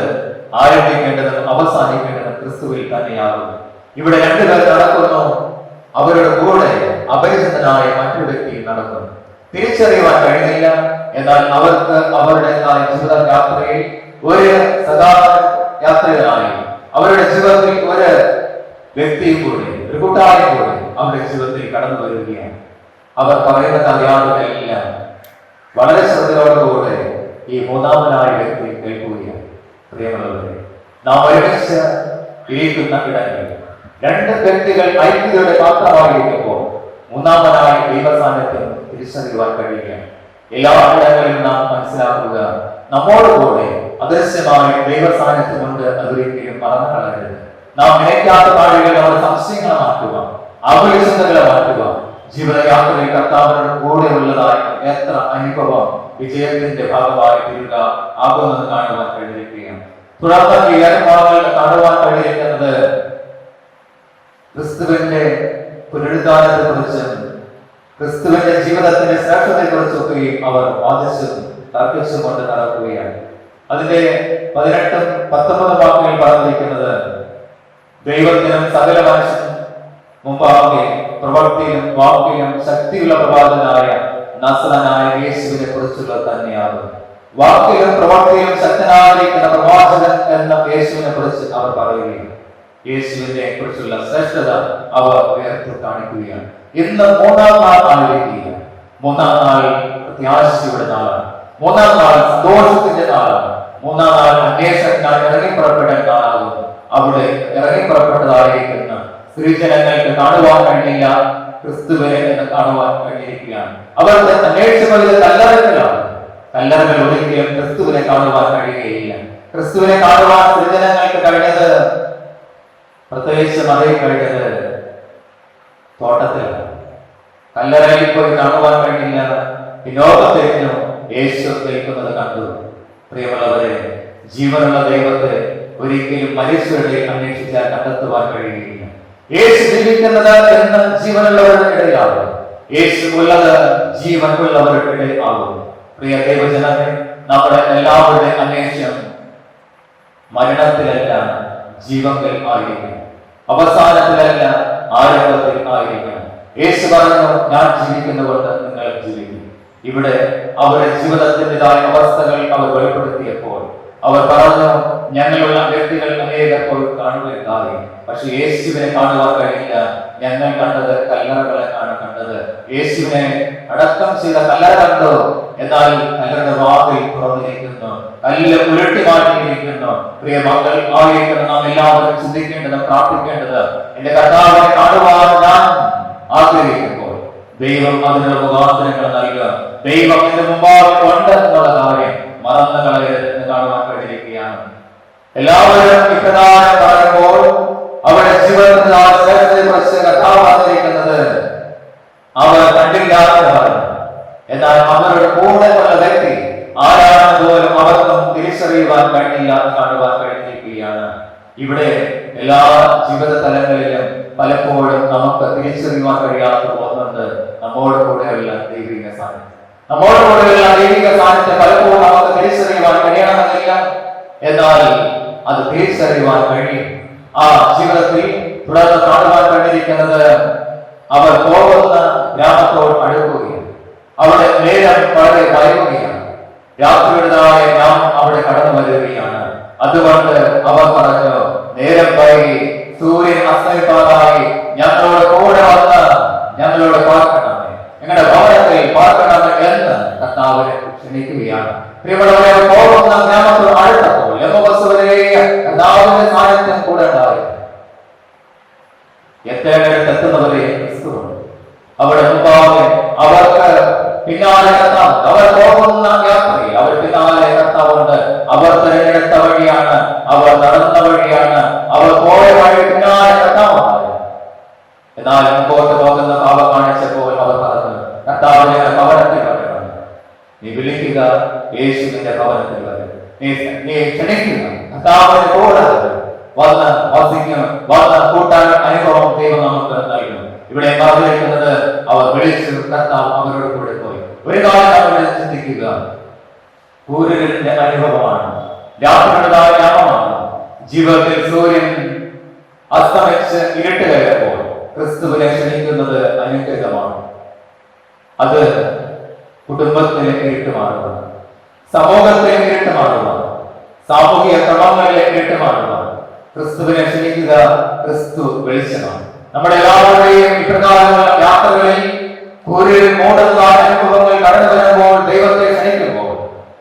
[SPEAKER 4] ആരംഭിക്കേണ്ടതും അവസാനിക്കേണ്ടതും ക്രിസ്തുവിൽ തന്നെയാകുന്നു. ഇവിടെ രണ്ടുപേർ നടക്കുന്നു, അവരുടെ കൂടെ അപരിചിതനായ മറ്റൊരു വ്യക്തി നടക്കുന്നു. തിരിച്ചറിയുവാൻ കഴിയില്ല. എന്നാൽ അവർക്ക് അവരുടേതായ ജീവിതയാത്രയിൽ ഒരു സാധാരണ യാത്രികനായി അവരുടെ ജീവിതത്തിൽ ഒരു വ്യക്തിയും കൂടി, ഒരു കൂട്ടാളിയും കൂടി അവരുടെ ജീവിതത്തിൽ കടന്നു വരികയാണ്. അവർ പറയുന്നത് അറിയാതെല്ലാം വളരെ ശ്രദ്ധയോടുകൂടെ ഈ മൂന്നാമനായ വ്യക്തി കേൾക്കുകയാണ്. പ്രിയമുള്ളവരെ, നാം ഒരുമിച്ച് ഇരിക്കുന്ന ഇടങ്ങളിൽ രണ്ട് വ്യക്തികൾ ഐക്യതയുടെ പാത്രമായിരിക്കുമ്പോൾ മൂന്നാമനായ ദൈവസാന്നിധ്യം തിരിച്ചറിയുവാൻ കഴിയുകയാണ്. എല്ലാ ഇടങ്ങളിലും നാം മനസ്സിലാക്കുക, നമ്മോടുകൂടെ അദൃശ്യമായ ദൈവസാന്നിധ്യമുണ്ട്. അതൊരിക്കലും മറന്നു കളയരുത്. നാം നിனைക്കാത്ത കാര്യങ്ങൾ നമ്മുടെ സംശയങ്ങളെ മാറ്റുക, ആകുലചിന്തകളെ മാറ്റുക. ജീവിതയാത്രയിൽ കർത്താവിനോട് കൂടെ ഉള്ളതായ എത്ര അനുഭവം വിജയത്തിന്റെ ഭാഗമായി തീരുക ആകുമെന്ന് കാണുവാൻ കഴിഞ്ഞിരിക്കുകയാണ്. തുടർന്ന് ഈ അനുഭവങ്ങൾ കാണുവാൻ കഴിയിരിക്കുന്നത് ക്രിസ്തുവിന്റെ പുനരുദ്ധാനത്തെ കുറിച്ചും ക്രിസ്തുവിന്റെ ജീവിതത്തിന്റെ ശ്രേഷ്ഠതയെ കുറിച്ചൊക്കെയും അവർ വാദിച്ചും തർക്കിച്ചും കൊണ്ട് നടക്കുകയാണ്. അതിന്റെ 18, 19 വാക്കുകൾ പറഞ്ഞിരിക്കുന്നത്, ദൈവത്തിനും സകല മനുഷ്യനും മുമ്പാകെ പ്രവൃത്തിയിലും വാക്കിലും ശക്തിയുള്ള പ്രവാചകനായ നസ്രനായ യേശുവിനെ കുറിച്ചുള്ള തന്നെയാകും. വാക്കിലും പ്രവൃത്തിയിലും ശക്തനായിരിക്കുന്ന പ്രവാചകൻ എന്ന യേശുവിനെ കുറിച്ച് അവർ പറയുകയാണ്. യേശുവിനെ കുറിച്ചുള്ള ശ്രേഷ്ഠത അവർ ഉയർത്തി കാണിക്കുകയാണ്. ഇന്ന് മൂന്നാം നാൾ ആയിരിക്കുകയാണ്. മൂന്നാം നാൾ പ്രത്യാശയുടെ നാളാണ്. മൂന്നാം നാൾ സന്തോഷത്തിന്റെ നാളാണ്. മൂന്നാം നാൾ അന്വേഷണത്തിനായി ഇറങ്ങിപ്പുറപ്പെടാൻ നാളാകുന്നു. അവിടെ ഇറങ്ങിപ്പുറപ്പെട്ടതായിരിക്കുന്ന സ്ത്രീജനങ്ങൾക്ക് കാണുവാൻ കഴിഞ്ഞില്ല, ക്രിസ്തുവിനെ എന്ന് കാണുവാൻ കഴിഞ്ഞിരിക്കുകയാണ്. അവർക്ക് അന്വേഷിച്ച കല്ലറകളാണ്. കല്ലറകൾ ഒരിക്കലും ക്രിസ്തുവിനെ കാണുവാൻ കഴിയുകയില്ല. ക്രിസ്തുവിനെ കാണുവാൻ സ്ത്രീജനങ്ങൾക്ക് കഴിഞ്ഞത്, പ്രത്യേകിച്ച് മറിയം കഴിഞ്ഞത് തോട്ടത്തിലാണ്. കല്ലറയിൽ പോയി കാണുവാൻ കഴിഞ്ഞില്ല. ലോകത്തേക്ക് യേശു നിൽക്കുന്നത് കണ്ടു. പ്രിയമുള്ളവരെ, ജീവനുള്ള ദൈവത്തെ ഒരിക്കലും മനുഷ്യരുടെ അന്വേഷിച്ചാൽ കണ്ടെത്തുവാൻ കഴിയുകയില്ല. യേശു ജീവിക്കുന്നത് എന്ന് ജീവനുള്ളവരുടെ ഇടയിലാകും. യേശു ഉള്ളത് ജീവൻ ഉള്ളവരുടെ ഇടയിലാകും. പ്രിയ ദൈവജനമേ, നമ്മുടെ എല്ലാവരുടെയും അന്വേഷണം മരണത്തിലല്ല ജീവത്തിൽ ആയിരിക്കണം, അവസാനത്തിലല്ല ആരംഭത്തിൽ ആയിരിക്കണം. യേശു പറഞ്ഞു, ഞാൻ ജീവിക്കുന്നതുകൊണ്ട് നിങ്ങൾ ജീവിക്കും. ഇവിടെ അവരുടെ ജീവിതത്തിൻ്റെതായ അവസ്ഥകൾ അവർ വെളിപ്പെടുത്തിയപ്പോൾ അവർ പറഞ്ഞു, ഞങ്ങളുള്ള വ്യക്തികൾ അനേകപ്പോൾ കാണുകയുണ്ടായി, പക്ഷെ യേശുവിനെ കാണുവാൻ കഴിയില്ല. ഞങ്ങൾ കണ്ടത് കല്ലറകളെ ആണ് കണ്ടത്. യേശുവിനെ അടക്കം ചെയ്ത കല്ലറ കണ്ടു, എന്നാൽ കല്ലറയുടെ വാതിൽ തുറന്നിരിക്കുന്നു, കല്ല് ഉരുട്ടി മാറ്റിയിരിക്കുന്നു. പ്രിയ മക്കൾ ആയിരിക്കുന്ന നാം എല്ലാവരും ചിന്തിക്കേണ്ടത്, പ്രാർത്ഥിക്കേണ്ടത്, എന്റെ കർത്താവിനെ കാണുവാൻ ഞാൻ ആഗ്രഹിക്കുമ്പോൾ ദൈവം അതിനുള്ള മുഖാന്തരങ്ങൾ നൽകുക. ദൈവം ഇതിന് മുമ്പാകെ ഉണ്ട് എന്നുള്ള കാര്യം മറന്നു കളയരുത് എന്ന് കാണുവാൻ കഴിഞ്ഞിരിക്കുകയാണ്. എല്ലാവരും ഇപ്രകാരം പറയുമ്പോൾ അവരുടെ ജീവിതത്തിൽ ആ ശ്രേഷ്ഠതയെ കുറിച്ച് കർത്താവ് പറഞ്ഞിരിക്കുന്നത് അവർ കണ്ടില്ലാത്തതാണ്. എന്നാൽ അവരുടെ കൂടെ ഉള്ള വ്യക്തി ആരാണെന്ന് പോലും അവർക്കും തിരിച്ചറിയുവാൻ കഴിഞ്ഞില്ല എന്ന് കാണുവാൻ കഴിഞ്ഞിരിക്കുകയാണ്. ഇവിടെ എല്ലാ ജീവിത തലങ്ങളിലും പലപ്പോഴും നമുക്ക് തിരിച്ചറിയുവാൻ കഴിയാത്ത ഒന്നുണ്ട്, നമ്മോട് കൂടെയുള്ള ദൈവിക സാന്നിധ്യം. നമ്മോട് കൂടെയുള്ള ദൈവിക സാന്നിധ്യം പലപ്പോഴും നമുക്ക് തിരിച്ചറിയുവാൻ കഴിയണമെന്നില്ല, എന്നാൽ അത് തിരിച്ചറിയുവാൻ കഴിയും. ആ ജീവിതത്തിൽ തുടർന്ന് കാണുവാൻ കഴിഞ്ഞിരിക്കുന്നത്, അവർ പോകുന്ന ഗ്രാമത്തോട് അടുക്കുകയാണ്. അവിടെ നേരം വളരെ വൈകുകയാണ്. രാത്രിയുടേതായ ഗ്രാമം അവിടെ കടന്നു വരികയാണ്. അതുകൊണ്ട് അവർ പറഞ്ഞു, നേരം വൈകി, സൂര്യൻ അസ്തമിപ്പാറായി, ഞങ്ങളോട് കൂടെ വന്ന് ഞങ്ങളോട് പാർക്കണമേ, ഞങ്ങളുടെ ഭവനത്തിൽ പാർക്കണമേ എന്ന് കർത്താവിനെ ക്ഷണിക്കുകയാണ്. പ്രിയമുള്ളവരെ, പോകുന്ന ഗ്രാമത്തോട് അടുത്തപ്പോൾ കർത്താവിന്റെ സാന്നിധ്യം കൂടെ ഉണ്ടായി. എത്തേണ്ടടുത്ത് എത്തുന്നവരെ ക്രിസ്തുവുണ്ട്. അവിടെ മുമ്പ് കർത്താവ് അവർക്ക് പിന്നാലെ കർത്താവ്, അവർ പോകുന്ന യാത്രയിൽ അവർ പിന്നാലെ കർത്താവുണ്ട്. അവർ തിരഞ്ഞെടുത്ത വഴിയാണ്, അവർ നടന്ന വഴിയാണ്, അവർ പോയ വഴി പിന്നാലെ കർത്താവാണ്. എന്നാൽ മുമ്പോട്ട് പോകുന്ന ഭാവം കാണിച്ചപ്പോൾ അവർ പറഞ്ഞു, കർത്താവിന്റെ ഭവനത്തിൽ വരണം. നീ വിളിക്കുക, യേശുവിന്റെ ഭവനത്തിൽ വരും. നീ ക്ഷണിക്കുക, കർത്താവിന്റെ കൂടെ വന്ന് വസിക്കും, വന്ന് കൂട്ടാൻ അനുഭവം ദൈവം നമുക്ക് നൽകും. ഇവിടെ പറഞ്ഞിരിക്കുന്നത് അവർ വിളിച്ചു, കർത്താവ് അവരോട് കൂടെ പോയി. ഒരു കാര്യം അവരെ ചിന്തിക്കുക, സൂര്യന്റെ അനുഭവമാണ്, രാത്രിയുടേതായ യാമമാണ്. ജീവിതത്തിൽ സൂര്യൻ അസ്തമിച്ച് ഇരുട്ട് കയറപ്പോൾ ക്രിസ്തുവിനെ ക്ഷണിക്കുന്നത് അനുഗ്രഹമാണ്. അത് കുടുംബത്തിലെ ഇരുട്ട് മാറുക, സമൂഹത്തിലെ ഇരുട്ട് മാറുക, സാമൂഹിക ക്രമങ്ങളിലെ ഇരുട്ട് മാറുക. ക്രിസ്തുവിനെ ക്ഷണിക്കുക, ക്രിസ്തു വെളിച്ചമാണ്. നമ്മുടെ എല്ലാവരുടെയും ഇപ്രകാരമുള്ള യാത്രകളിൽ കൂരിൽ മൂടുന്ന അനുഭവങ്ങൾ കടന്നു വരുമ്പോൾ, ദൈവത്തെ ക്ഷണിക്കുമ്പോൾ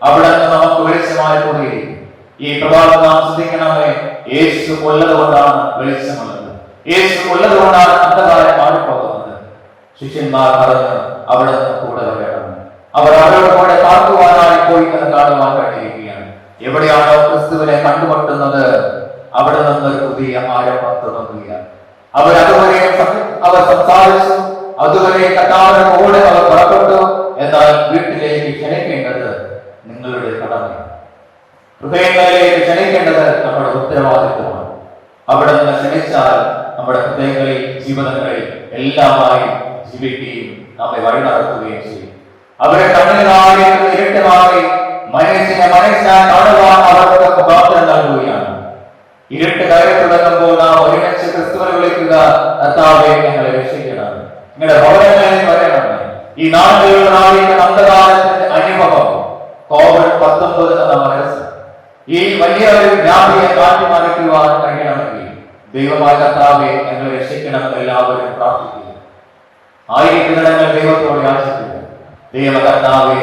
[SPEAKER 4] അവിടെ നിന്ന് നമുക്ക് വെളിച്ചമായി കൂടിയിരിക്കും. ഈ പ്രഭാതം നാം ശ്രദ്ധിക്കണമേ, യേശു ഉള്ളത് കൊണ്ടാണ് വെളിച്ചമുള്ളത്, യേശു ഉള്ളത് കൊണ്ടാണ് അന്ധകാരം മാറിപ്പോകുന്നത്. ശിഷ്യന്മാർ പറഞ്ഞു, അവിടെ നിന്ന് കൂടെ വരണം. അവർ അവരുടെ കൂടെ കാക്കുവാനായി പോയി എന്ന് കാണുവാൻ കഴിഞ്ഞിരിക്കുകയാണ്. എവിടെയാണോ ക്രിസ്തുവിനെ കണ്ടുമുട്ടുന്നത്, അവിടെ നിന്നൊരു പുതിയ ആരംഭം തുടങ്ങുകയാണ്. അവർ സംസാരിച്ചു, അതുവരെ കർത്താവിന്റെ കൂടെ അവർ പുറപ്പെട്ടു. എന്നാൽ വീട്ടിലേക്ക് ക്ഷണിക്കേണ്ടത് നിങ്ങളുടെ കടമയാണ്. ഹൃദയങ്ങളിലേക്ക് ക്ഷണിക്കേണ്ടത് നമ്മുടെ ഉത്തരവാദിത്വമാണ്. അവിടെ നിന്ന് ക്ഷണിച്ചാൽ നമ്മുടെ ഹൃദയങ്ങളിൽ, ജീവിതങ്ങളിൽ എല്ലാമായി ജീവിക്കുകയും നമ്മെ വഴി നടത്തുകയും ചെയ്യും. അവരെ കണ്ണിനായി ഇരുട്ടുമായി മനുഷ്യനെ കാണുവാൻ അവർക്ക് മുഖാന്തരം നൽകുകയാണ്. ഇരുട്ട് കയറി തുടങ്ങുമ്പോൾ നാം ഒരുമിച്ച് ക്രിസ്തുവിനെ വിളിക്കുക, കർത്താവേ ഞങ്ങളെ രക്ഷിക്കണം, നിങ്ങളുടെ ഭവനങ്ങളിൽ വരണം. ഈ നാളുകളിൽ അന്ധകാരത്തിന്റെ അനുഭവം COVID-19 എന്ന വൈറസ് ഈ വലിയ ഒരു വ്യാധിയെ മാറ്റിമറിക്കുവാൻ കഴിയണമെങ്കിൽ ദൈവമായ കർത്താവെ ഞങ്ങളെ രക്ഷിക്കണമെന്ന് എല്ലാവരും പ്രാർത്ഥിക്കുക. ആയിരിക്കുന്നിടങ്ങൾ ദൈവത്തോട് യാചിക്കുക. ദൈവ കർത്താവെ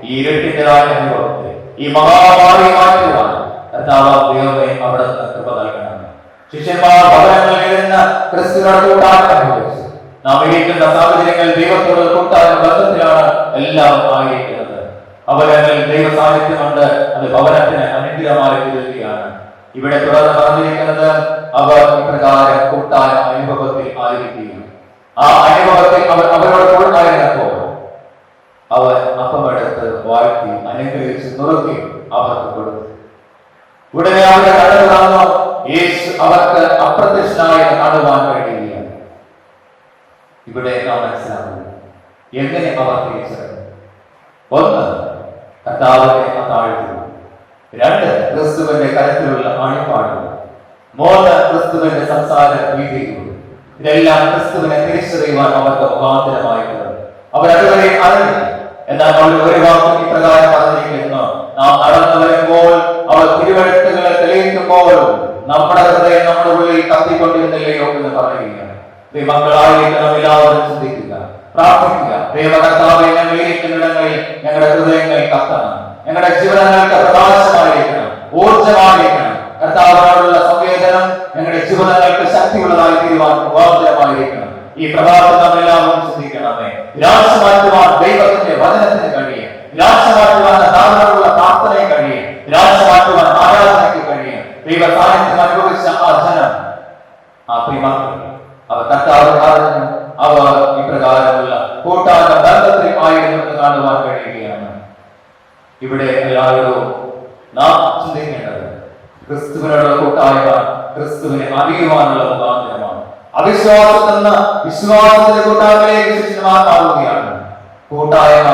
[SPEAKER 4] ഈ ഇരുട്ടിൻ്റെതായ അനുഭവത്തെ, ഈ മഹാമാരി മാറ്റുവാൻ കർത്താവ് ദൈവമേ അവിടെ നിന്ന് കൃപ നൽകണം. ശിഷ്യന്മാർ ഭവനങ്ങളിൽ ഇരുന്ന് ക്രിസ്തുവിനോട് കൂട്ടാൻ അനുഭവിച്ചു. നാം ഇരിക്കുന്ന സാഹചര്യങ്ങൾ ദൈവത്തോട് കൂട്ടാൻ ബന്ധത്തിലാണ് എല്ലാം ആയിരിക്കുന്നത്. ഭവനങ്ങളിൽ ദൈവ സാന്നിധ്യമുണ്ട്, അത് ഭവനത്തിന് അനുഗ്രഹമായി തീരുകയാണ്. ഇവിടെ തുടർന്ന് പറഞ്ഞിരിക്കുന്നത് അവർ ഇപ്രകാരം കൂട്ടായ അനുഭവത്തിൽ ആയിരിക്കുകയാണ്. ആ അനുഭവത്തിൽ അവർ അവരോട് കൂട്ടായിരുന്നപ്പോൾ അവർ അപ്പമെടുത്ത് വാഴ്ത്തി അനുഗ്രഹിച്ച് നുറുക്കി അവർക്ക് കൊടുത്തു. ഉടനെ അവരുടെ കടന്നു കാണുന്നു, യേശു അവർക്ക് അപ്രത്യക്ഷനായി കാണുവാൻ കഴിയുകയാണ്. ഇവിടെ നാം മനസ്സിലാക്കുന്നത് എങ്ങനെ അവർ തിരിച്ചറിഞ്ഞു. ഒന്ന്, കർത്താവിനെ താഴ്ത്തുക. രണ്ട്, ക്രിസ്തുവിന്റെ കരത്തിലുള്ള ആണിപ്പാടുകൾ. മൂന്ന്, ക്രിസ്തുവിന്റെ സംസാര രീതികൾ. ഇതെല്ലാം ക്രിസ്തുവിനെ തിരിച്ചറിയുവാൻ അവർക്ക് മുഖാന്തരമായിട്ടുള്ളത്. അവരതുവരെ അറിഞ്ഞില്ല. എന്നാൽ അവർ ഒരു വാക്ക് ഇപ്രകാരം പറഞ്ഞിരിക്കുന്നു, നാം നടന്നു വരുമ്പോൾ അവർ തിരുവഴുത്തുകളെ തെളിയിക്കുമ്പോഴും നമ്മുടെ ഹൃദയം നമ്മുടെ ഉള്ളിൽ കത്തിക്കൊണ്ടിരുന്നില്ലയോ എന്ന് പറയുകയാണ്. മക്കളായിരിക്കണം എല്ലാവരും ചിന്തിക്കുക, പ്രാർത്ഥിക്കുക. ദൈവകർത്താവെ ഞങ്ങൾ ഇരിക്കുന്നിടങ്ങളിൽ ഞങ്ങളുടെ ഹൃദയങ്ങൾ കത്തണം, ഞങ്ങളുടെ ജീവിതങ്ങൾക്ക് പ്രകാശമായിരിക്കണം, ഊർജമായിരിക്കണം. കർത്താവിനോടുള്ള സംവേദനം ഞങ്ങളുടെ ജീവിതങ്ങൾക്ക് ശക്തിയുള്ളതായി തീരുവാൻ ഉപാന്തരമായിരിക്കണം. ഈ പ്രഭാതത്തിൽ നാം എല്ലാവരും ചിന്തിക്കണമേ. നിരാശ മാറ്റുവാൻ ദൈവത്തിന്റെ വചനത്തിന് കഴിയും, നിരാശ മാറ്റുവാൻ ധാരണയുള്ള പ്രാർത്ഥനയെ കഴിയും, നിരാശ മാറ്റുവാൻ ആരാധനയ്ക്ക് കഴിയും. ദൈവ സാന്നിധ്യം അനുഭവിച്ച ആ ജനം, ആ പ്രിയമക്കൾ, അവർ കർത്താവ് അറിഞ്ഞു, അവർ ഇപ്രകാരമുള്ള കൂട്ടായ ബന്ധത്തിൽ ആയിരുന്നു എന്ന് കാണുവാൻ കഴിയുകയാണ്. ഇവിടെ എല്ലാവരും നാം ചിന്തിക്കേണ്ടത് ക്രിസ്തുവിനുള്ള കൂട്ടായ്മ ക്രിസ്തുവിനെ അറിയുവാനുള്ള മുഖാന്തരമാണ്. അവിശ്വാസത്തിൽ നിന്ന് വിശ്വാസത്തിന്റെ കൂട്ടായ്മയിലേക്ക് ശിഷ്യന്മാർ മാറുകയാണ്. കൂട്ടായ്മ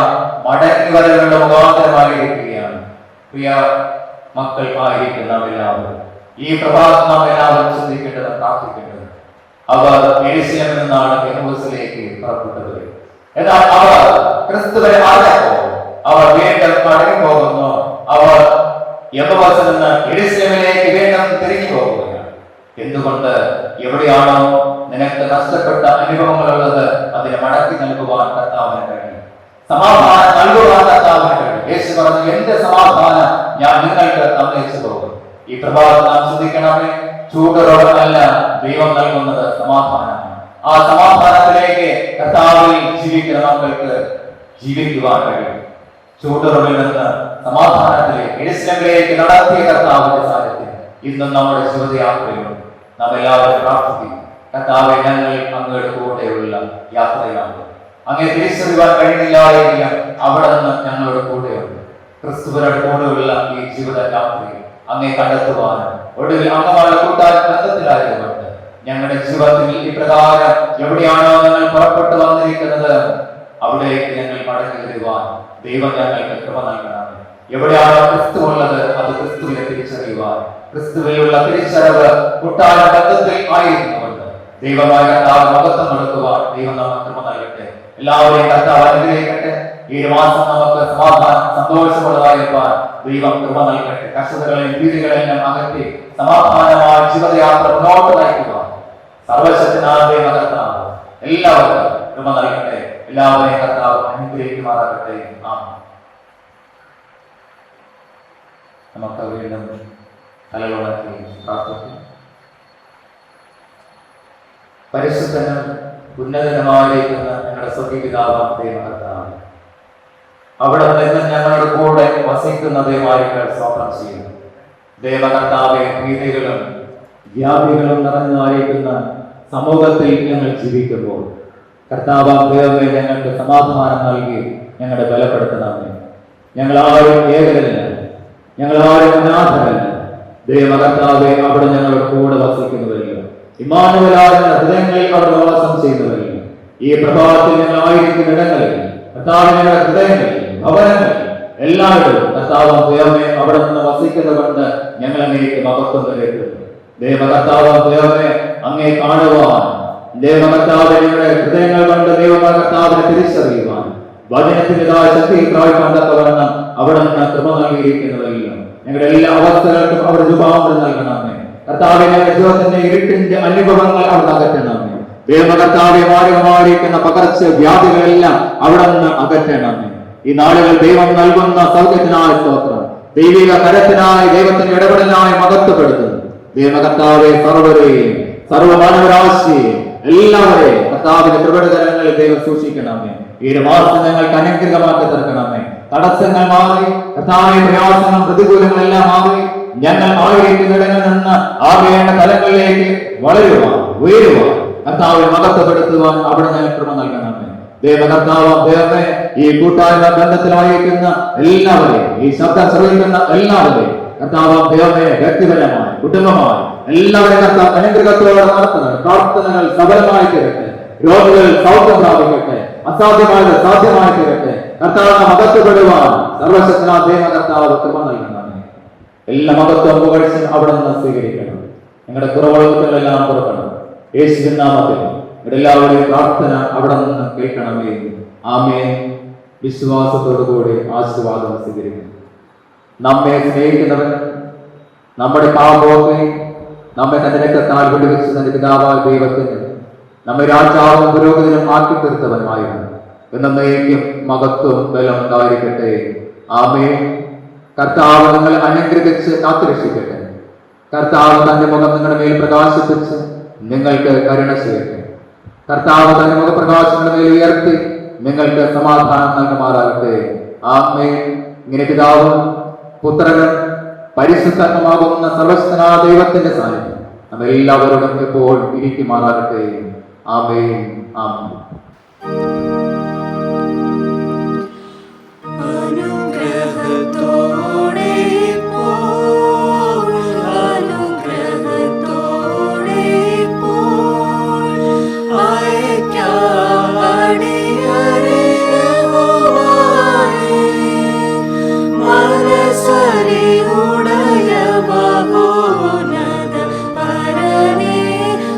[SPEAKER 4] മടങ്ങി വരവിനുള്ള മുഖാന്തരമായിരിക്കുകയാണ്. പ്രിയ മക്കൾ ആയിരിക്കും നാം എല്ലാവരും ഈ പ്രഭാതം നാം എല്ലാവരും ചിന്തിക്കേണ്ടത്, പ്രാർത്ഥിക്കേണ്ടത്. അവർ യെരൂശലേമിൽ നിന്നാണ് എമ്മൂസിലേക്ക് പുറപ്പെട്ടത്. എന്നാൽ അവർ ക്രിസ്തുവിനെ അറിഞ്ഞപ്പോൾ അവർ വീണ്ടും മടങ്ങി പോകുന്നു. അവർ എമ്മൂസിൽ നിന്ന് യെരൂശലേമിലേക്ക് വീണ്ടും തിരിഞ്ഞു പോകുകയാണ്. എന്തുകൊണ്ട്? എവിടെയാണോ നിനക്ക് നഷ്ടപ്പെട്ട അനുഭവങ്ങളുള്ളത് അതിനെ മടക്കി നൽകുവാൻ കർത്താവിന് കഴിയും, സമാധാനം നൽകുവാൻ കർത്താവിന് കഴിയും. യേശു പറഞ്ഞു, എന്റെ സമാധാനം ഞാൻ നിങ്ങൾക്ക് തന്നേച്ചു പോകും. ഈ പ്രഭാതം നാം ചിന്തിക്കണമേ, ചൂടുറവല്ല ദൈവം നൽകുന്നത് സമാധാനമാണ്. ആ സമാധാനത്തിലേക്ക് കർത്താവിൽ ജീവിക്കുന്ന മക്കൾക്ക് ജീവിക്കുവാൻ കഴിയും. ചൂടുറവിൽ നിന്ന് സമാധാനത്തിലേക്ക് യെരൂശലേമിലേക്ക് നടത്തിയ കർത്താവിന്റെ സാന്നിധ്യം ഇന്നും നമ്മുടെ ജീവിതയാത്രയിലുണ്ട്. നാം എല്ലാവരും പ്രാർത്ഥിക്കും, കർത്താവെ, ഞങ്ങൾ അങ്ങയുടെ കൂടെയുള്ള യാത്രയാണ്. അങ്ങേ തിരിച്ചറിയുവാൻ കഴിയുന്നില്ല എങ്കിലും അവിടെ നിന്ന് ഞങ്ങളുടെ കൂടെയുണ്ട്. ക്രിസ്തുവിനോട് കൂടെയുള്ള ഈ ജീവിത യാത്രയിൽ അങ്ങേ കണ്ടെത്തുവാനും ഒടുവിൽ അങ്ങുമായുള്ള കൂട്ടായ ബന്ധത്തിലായതുകൊണ്ട് ഞങ്ങളുടെ ജീവിതത്തിൽ ഇപ്രകാരം എവിടെയാണോ ഞങ്ങൾ പുറപ്പെട്ടു വന്നിരിക്കുന്നത് അവിടേക്ക് ഞങ്ങൾ മടങ്ങി വരുവാൻ ദൈവം ഞങ്ങൾക്ക് കൃപ നൽകണം. എവിടെയാണോ ക്രിസ്തു ഉള്ളത് അത് ക്രിസ്തുവിനെ തിരിച്ചറിയുവാൻ, ക്രിസ്തുവിലുള്ള തിരിച്ചറിവ് കൂട്ടായ ബന്ധത്തിൽ ആയിരുന്നുകൊണ്ട് ദൈവമായ കർത്താവ് മഹത്വം കൊടുക്കുവാൻ ദൈവം നമുക്ക് കൃപ നൽകട്ടെ. എല്ലാവരെയും കർത്താവ് അനുഗ്രഹിക്കട്ടെ. ഈ മാസം നമുക്ക് സമാധാനം സന്തോഷമുള്ളതായിരിക്കാൻ ദൈവം കൃപ നൽകട്ടെ. കഷ്ടതകളെയും ഭീതികളെല്ലാം അകറ്റി സമാധാനമായ ജീവിതയാത്ര മുന്നോട്ട് നയിക്കുവാൻ സർവശക്തനായ ദൈവകർത്താവ് എല്ലാവർക്കും കൃപ നൽകട്ടെ. എല്ലാവരെയും കർത്താവ് അനുഗ്രഹിക്കുമാറാകട്ടെ. ആമേൻ. നമുക്ക് വീണ്ടും തലയുണക്കി പ്രാർത്ഥിക്കാം. പരിശുദ്ധനും ഉന്നതനുമായിരിക്കുന്ന ഞങ്ങളുടെ സ്വർഗ്ഗപിതാവാം ദൈവകർത്താവ്, അവിടെ നിന്ന് ഞങ്ങളുടെ കൂടെ വസിക്കുന്ന ദൈവമായിട്ട് സ്തോത്രം ചെയ്യുന്നു. ദൈവകർത്താവെ, ഭീതികളും വ്യാധികളും നിറഞ്ഞായിരിക്കുന്ന സമൂഹത്തിൽ ഞങ്ങൾ ജീവിക്കുമ്പോൾ കർത്താവാം ദൈവമേ, ഞങ്ങൾക്ക് സമാധാനം നൽകി ഞങ്ങളെ ബലപ്പെടുത്തണമേ. ഞങ്ങളാരും ഏകരല്ല, ഞങ്ങളാരും അനാഥരല്ല. ദൈവകർത്താവെ, അവിടെ ഞങ്ങളുടെ കൂടെ വസിക്കുന്നവരില്ല. ഇമ്മാനുവലായ ഹൃദയങ്ങളിൽ അവിടെ വാസം ചെയ്യുന്നവരില്ല. ഈ പ്രഭാതത്തിൽ ഞങ്ങൾ ആയിരിക്കുന്ന ഇടങ്ങളിൽ കർത്താവ് ഞങ്ങളുടെ ഹൃദയങ്ങളിൽ ഭവനങ്ങളിൽ എല്ലാവരും കർത്താവും ദൈവമേ അവിടെ നിന്ന് വസിക്കുന്നതുകൊണ്ട് ഞങ്ങൾ അങ്ങേക്ക് മഹത്വം നൽകുന്നു. ദൈവകർത്താവും ദൈവമേ, അങ്ങേ കാണുവാൻ, ദൈവകർത്താവ് ഞങ്ങളുടെ ഹൃദയങ്ങൾ കൊണ്ട് ദൈവകർത്താവിനെ തിരിച്ചറിയുവാൻ വചനത്തിൻ്റെതായ ശക്തി പ്രാപിക്കേണ്ടവണ്ണം അവിടെ നിന്ന് കൃപ നൽകിയിരിക്കുന്നവരില്ല. ഞങ്ങളുടെ എല്ലാ അവസ്ഥകൾക്കും അവിടെ രൂപാന്തരം നൽകണമേ. കർത്താവെ, ഞങ്ങളുടെ ജീവിതത്തിന്റെ ഇരുട്ടിന്റെ അനുഭവങ്ങൾ അവിടെ അകറ്റണമേ. ദൈവകർത്താവെ, മാറിയിരിക്കുന്ന പകർച്ച വ്യാധികളെല്ലാം അവിടെ നിന്ന് അകറ്റണമേ. ഈ നാളുകൾ ദൈവം നൽകുന്ന സൗഖ്യത്തിനായ സ്തോത്രം, ദൈവിക കരത്തിനായി ദൈവത്തിന്റെ ഇടപെടലിനായി മഹത്വപ്പെടുത്തുന്നു. ദൈവകർത്താവെ, സർവ്വരെയും സർവ്വമാനവരാശിയെയും എല്ലാവരെയും കർത്താവിന്റെ കൃപകരങ്ങളിൽ ദൈവം സൂക്ഷിക്കണമേ. ഈ മാസം ഞങ്ങൾക്ക് അനുഗ്രഹമാക്കി തീർക്കണമേ. തടസ്സങ്ങൾ മാറി, കർത്താവിന്റെ പ്രയാസങ്ങളും പ്രതികൂലങ്ങളെല്ലാം മാറി ഞങ്ങൾ ആയിരിക്കുന്നിടങ്ങളിൽ നിന്ന് ആകേണ്ട തലങ്ങളിലേക്ക് വളരുവാൻ, ഉയരുവാൻ, കർത്താവിനെ മഹത്വപ്പെടുത്തുവാൻ അവിടെ ഞങ്ങൾ കൃപ നൽകണമേ. ദൈവകർത്താവ് ദൈവമേ, ഈ കൂട്ടായ്മ ബന്ധത്തിലായിരിക്കുന്ന എല്ലാവരെയും, ഈ ശബ്ദം ശ്രവിക്കുന്ന എല്ലാവരെയും കർത്താവ് ദൈവമേ, വ്യക്തിപരമായി കുടുംബമായി എല്ലാവരെയും കർത്താവ് അനുഗ്രഹത്തോടെ നടത്തുന്നത് പ്രാർത്ഥനകൾ സഫലമായി തീരട്ടെ. രോഗികൾ സൗഖ്യം പ്രാപിക്കട്ടെ. അസാധ്യമായത് സാധ്യമായി തീരട്ടെ. കർത്താവിനെ മഹത്വപ്പെടുവാൻ സർവശക്തനായ ദൈവകർത്താവ് കൃപ നൽകണമേ. എല്ലാ മഹത്വം പുകഴ്ച അവിടെ നിന്ന് സ്വീകരിക്കണം. ഞങ്ങളുടെ കുറവുകളെല്ലാം കൊടുക്കണം. യേശുവിൻ നാമത്തിൽ ഇവിടെ എല്ലാവരുടെയും പ്രാർത്ഥന അവിടെ നിന്ന് കേൾക്കണമേ. ആമേൻ. വിശ്വാസത്തോടു കൂടി ആശീർവാദം സ്വീകരിക്കണം. നമ്മെ സ്നേഹിക്കുന്നവൻ നമ്മുടെ പാപമൊക്കെ നമ്മെ തന്റെ രക്തത്താൽ വിടുവിച്ച് തന്റെ പിതാവായ ദൈവത്തിന് നമ്മെ രാജാവും പുരോഹിതനും ആക്കി തീർത്തവനുമായിരുന്നു. എന്നേക്കും മഹത്വം ബലം ഉണ്ടായിരിക്കട്ടെ. ആമേൻ. കർത്താവ് നിങ്ങളെ അനുഗ്രഹിച്ച് കാത്തുരക്ഷിക്കട്ടെ. കർത്താവ് തന്റെ മുഖം നിങ്ങളുടെ മേൽ പ്രകാശിപ്പിച്ച് നിങ്ങൾക്ക് കരുണ ചെയ്യട്ടെ. കർത്താവ് തന്റെ മുഖപ്രകാശങ്ങളുടെ മേൽ ഉയർത്തി നിങ്ങൾക്ക് സമാധാനം നൽകുമാറാകട്ടെ. ആമേൻ. ഇങ്ങനെ പിതാവും പുത്രനും പരിശുദ്ധാത്മാവുന്ന സർവശക്തനായ ദൈവത്തിന്റെ സാന്നിധ്യം നമ്മെല്ലാവരോടും എപ്പോൾ ഇരിക്കുമാറാകട്ടെ. ആമേൻ. ആമേൻ.
[SPEAKER 2] അനുഗ്രഹത്തോടെ പോൾ, അനുഗ്രഹത്തോടെ പോൾ, അയക്കാടിയരെ യഹോവയേ, മനസ്സറിവുടയ മഹോന്നത പരനേ,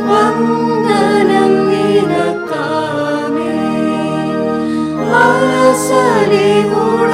[SPEAKER 2] വന്ദനം നിനക്കാമേ. മനസ്സറിവുടയ